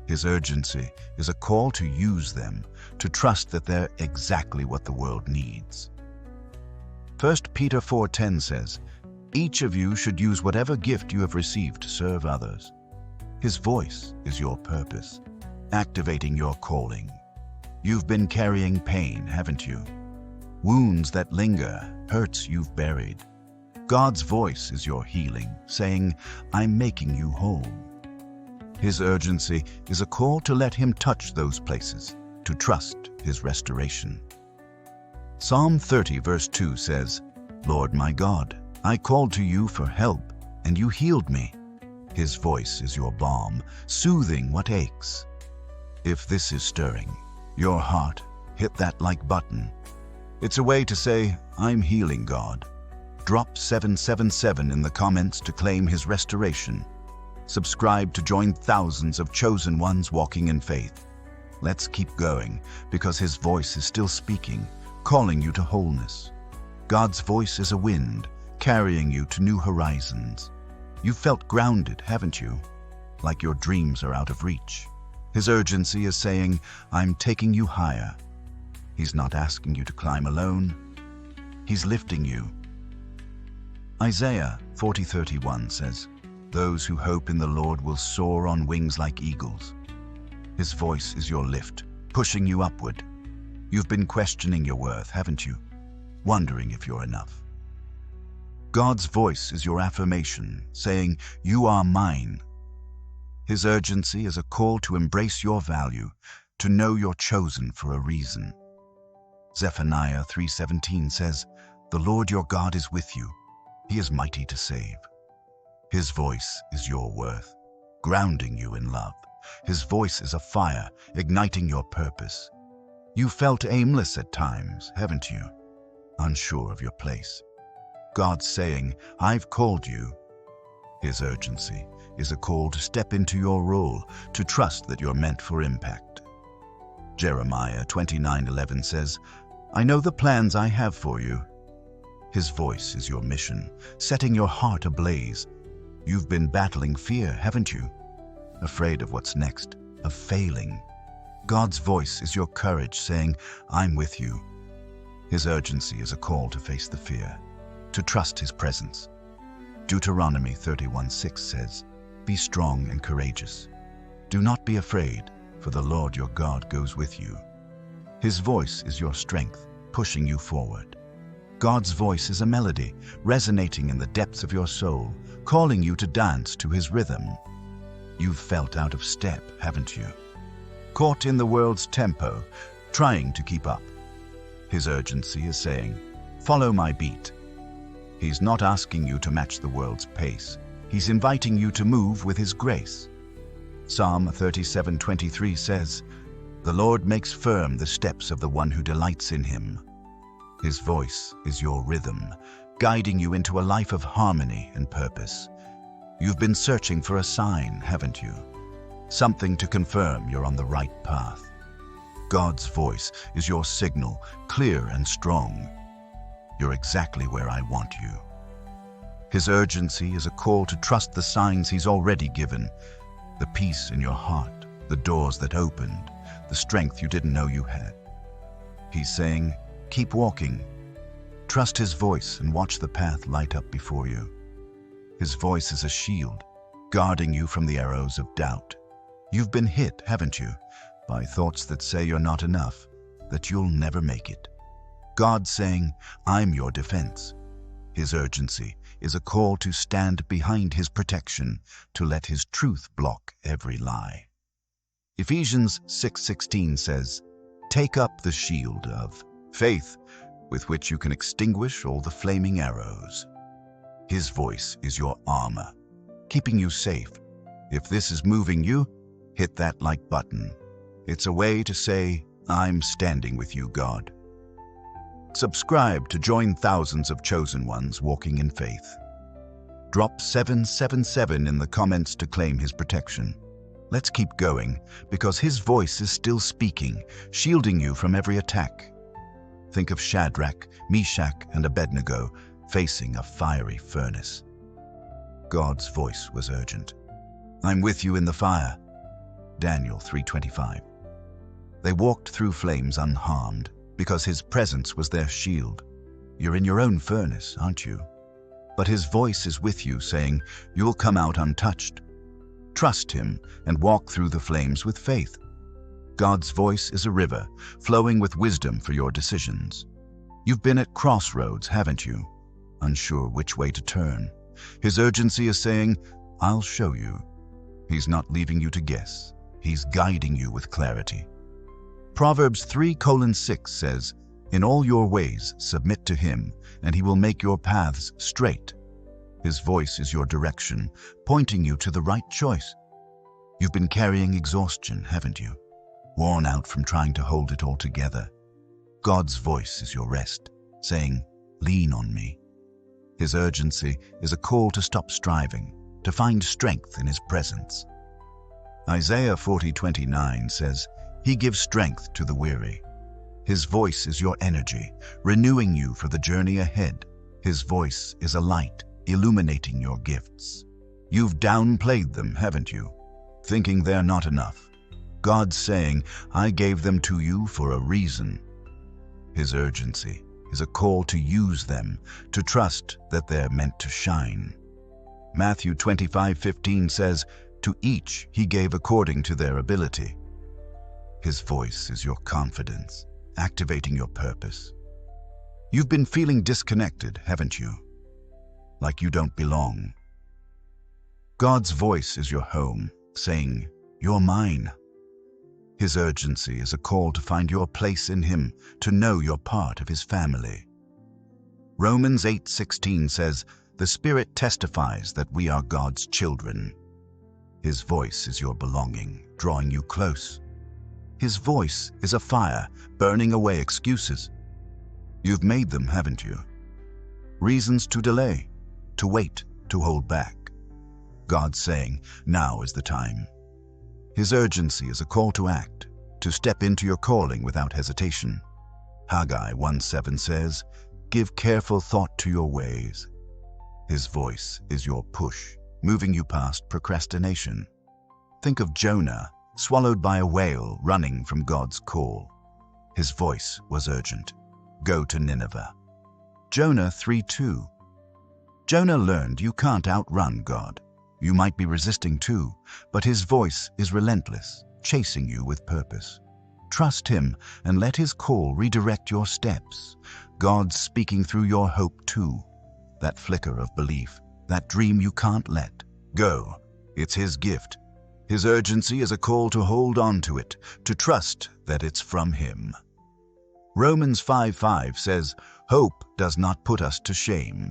His urgency is a call to use them, to trust that they're exactly what the world needs. 1 Peter 4:10 says, "Each of you should use whatever gift you have received to serve others." His voice is your purpose, activating your calling. You've been carrying pain, haven't you? Wounds that linger, hurts you've buried. God's voice is your healing, saying, "I'm making you whole." His urgency is a call to let him touch those places, to trust his restoration. Psalm 30 verse 2 says, "Lord my God, I called to you for help, and you healed me." His voice is your balm, soothing what aches. If this is stirring your heart, hit that like button. It's a way to say, "I'm healing God." Drop 777 in the comments to claim his restoration. Subscribe to join thousands of chosen ones walking in faith. Let's keep going, because his voice is still speaking, calling you to wholeness. God's voice is a wind, carrying you to new horizons. You've felt grounded, haven't you? Like your dreams are out of reach. His urgency is saying, "I'm taking you higher." He's not asking you to climb alone. He's lifting you. Isaiah 40:31 says, "Those who hope in the Lord will soar on wings like eagles." His voice is your lift, pushing you upward. You've been questioning your worth, haven't you? Wondering if you're enough. God's voice is your affirmation, saying, "You are mine." His urgency is a call to embrace your value, to know you're chosen for a reason. Zephaniah 3:17 says, "The Lord your God is with you. He is mighty to save." His voice is your worth, grounding you in love. His voice is a fire, igniting your purpose. You felt aimless at times, haven't you? Unsure of your place. God's saying, "I've called you." His urgency is a call to step into your role, to trust that you're meant for impact. Jeremiah 29:11 says, "I know the plans I have for you." His voice is your mission, setting your heart ablaze. You've been battling fear, haven't you? Afraid of what's next, of failing. God's voice is your courage, saying, "I'm with you." His urgency is a call to face the fear, to trust his presence. Deuteronomy 31:6 says, "Be strong and courageous. Do not be afraid, for the Lord your God goes with you." His voice is your strength, pushing you forward. God's voice is a melody, resonating in the depths of your soul, calling you to dance to his rhythm. You've felt out of step, haven't you? Caught in the world's tempo, trying to keep up. His urgency is saying, "Follow my beat." He's not asking you to match the world's pace. He's inviting you to move with his grace. Psalm 37:23 says, "The Lord makes firm the steps of the one who delights in him." His voice is your rhythm, guiding you into a life of harmony and purpose. You've been searching for a sign, haven't you? Something to confirm you're on the right path. God's voice is your signal, clear and strong. You're exactly where I want you. His urgency is a call to trust the signs he's already given, the peace in your heart, the doors that opened, the strength you didn't know you had. He's saying, "Keep walking. Trust his voice and watch the path light up before you. His voice is a shield, guarding you from the arrows of doubt. You've been hit, haven't you, by thoughts that say you're not enough, that you'll never make it. God saying, I'm your defense. His urgency is a call to stand behind his protection, to let his truth block every lie. Ephesians 6:16 says, take up the shield of faith, with which you can extinguish all the flaming arrows. His voice is your armor, keeping you safe. If this is moving you, hit that like button. It's a way to say, I'm standing with you, God. Subscribe to join thousands of chosen ones walking in faith. Drop 777 in the comments to claim his protection. Let's keep going, because his voice is still speaking, shielding you from every attack. Think of Shadrach, Meshach, and Abednego facing a fiery furnace. God's voice was urgent. I'm with you in the fire. Daniel 3:25. They walked through flames unharmed, because his presence was their shield. You're in your own furnace, aren't you? But his voice is with you, saying, you'll come out untouched. Trust him and walk through the flames with faith. God's voice is a river, flowing with wisdom for your decisions. You've been at crossroads, haven't you? Unsure which way to turn. His urgency is saying, I'll show you. He's not leaving you to guess. He's guiding you with clarity. Proverbs 3:6 says, in all your ways submit to him, and he will make your paths straight. His voice is your direction, pointing you to the right choice. You've been carrying exhaustion, haven't you? Worn out from trying to hold it all together. God's voice is your rest, saying, lean on me. His urgency is a call to stop striving, to find strength in his presence. Isaiah 40:29 says, he gives strength to the weary. His voice is your energy, renewing you for the journey ahead. His voice is a light, illuminating your gifts. You've downplayed them, haven't you? Thinking they're not enough. God's saying, I gave them to you for a reason. His urgency is a call to use them, to trust that they're meant to shine. Matthew 25:15 says, to each he gave according to their ability. His voice is your confidence, activating your purpose. You've been feeling disconnected, haven't you? Like you don't belong. God's voice is your home, saying, you're mine. His urgency is a call to find your place in him, to know you're part of his family. Romans 8:16 says, the Spirit testifies that we are God's children. His voice is your belonging, drawing you close. His voice is a fire, burning away excuses. You've made them, haven't you? Reasons to delay, to wait, to hold back. God's saying, now is the time. His urgency is a call to act, to step into your calling without hesitation. Haggai 1:7 says, give careful thought to your ways. His voice is your push, moving you past procrastination. Think of Jonah, swallowed by a whale, running from God's call. His voice was urgent. Go to Nineveh. Jonah 3:2. Jonah learned you can't outrun God. You might be resisting too, but his voice is relentless, chasing you with purpose. Trust him and let his call redirect your steps. God's speaking through your hope too. That flicker of belief, that dream you can't let go. It's his gift. His urgency is a call to hold on to it, to trust that it's from him. Romans 5:5 says, hope does not put us to shame.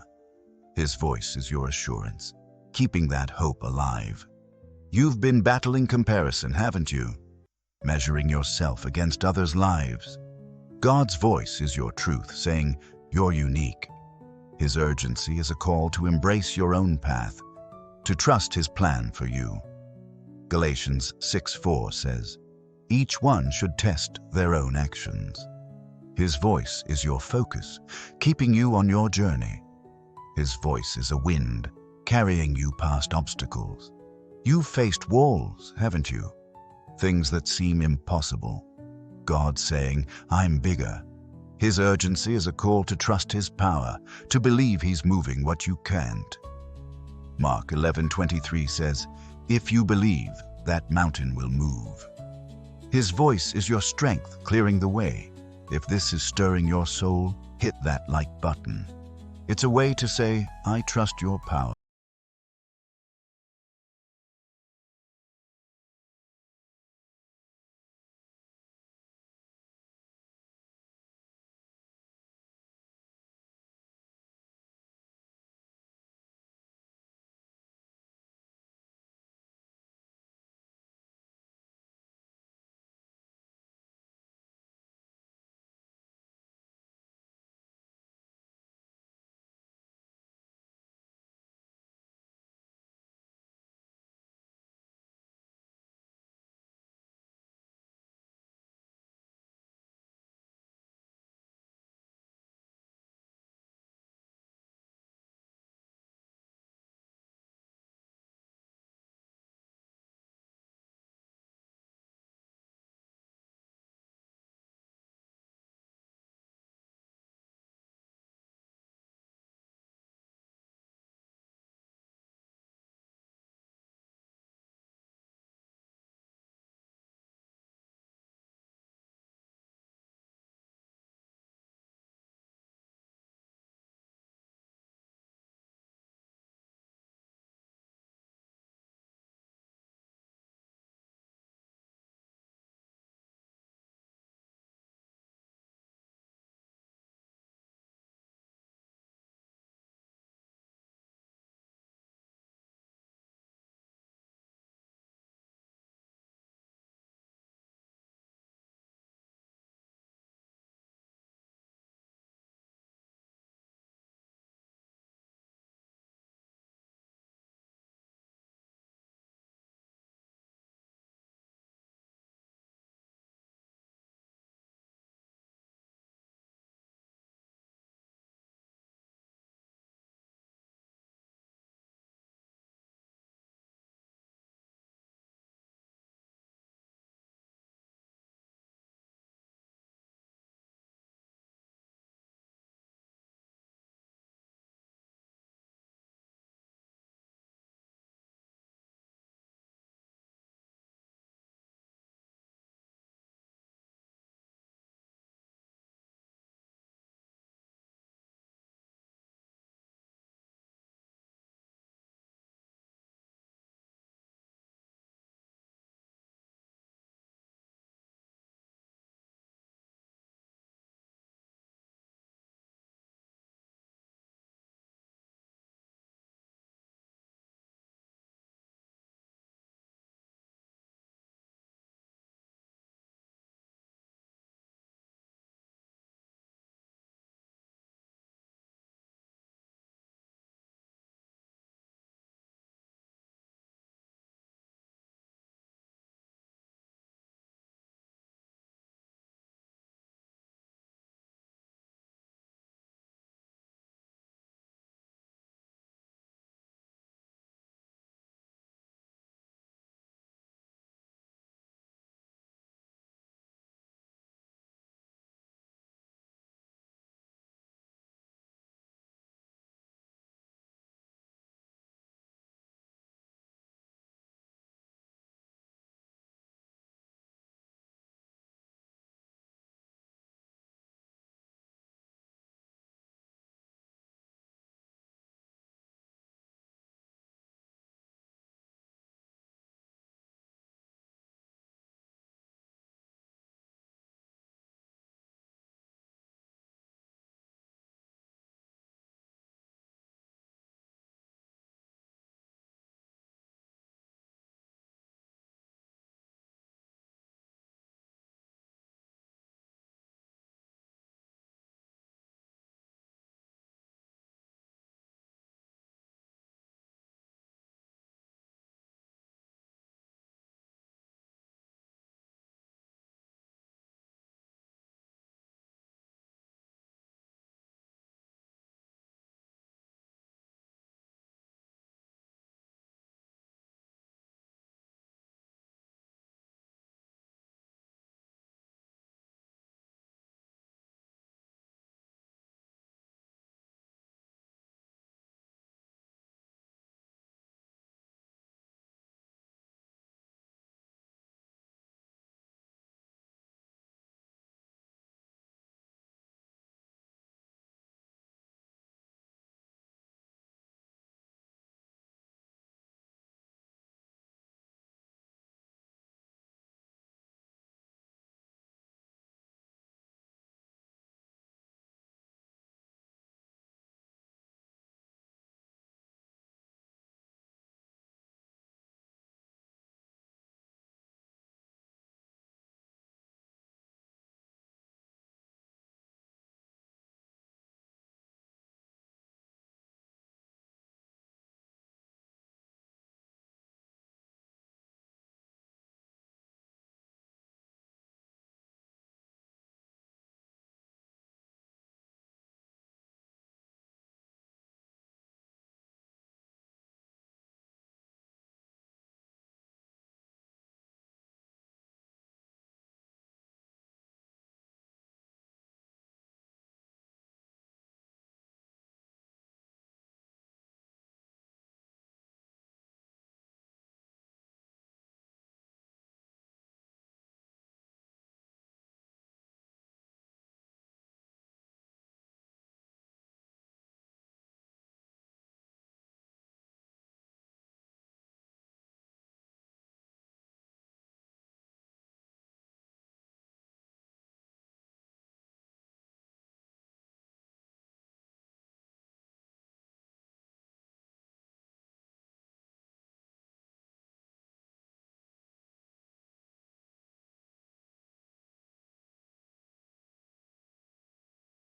His voice is your assurance, keeping that hope alive. You've been battling comparison, haven't you? Measuring yourself against others' lives. God's voice is your truth, saying, you're unique. His urgency is a call to embrace your own path, to trust his plan for you. Galatians 6:4 says, each one should test their own actions. His voice is your focus, keeping you on your journey. His voice is a wind, carrying you past obstacles. You've faced walls, haven't you? Things that seem impossible. God saying, I'm bigger. His urgency is a call to trust his power, to believe he's moving what you can't. Mark 11:23 says, "If you believe, that mountain will move." His voice is your strength, clearing the way. If this is stirring your soul, hit that like button. It's a way to say, "I trust your power."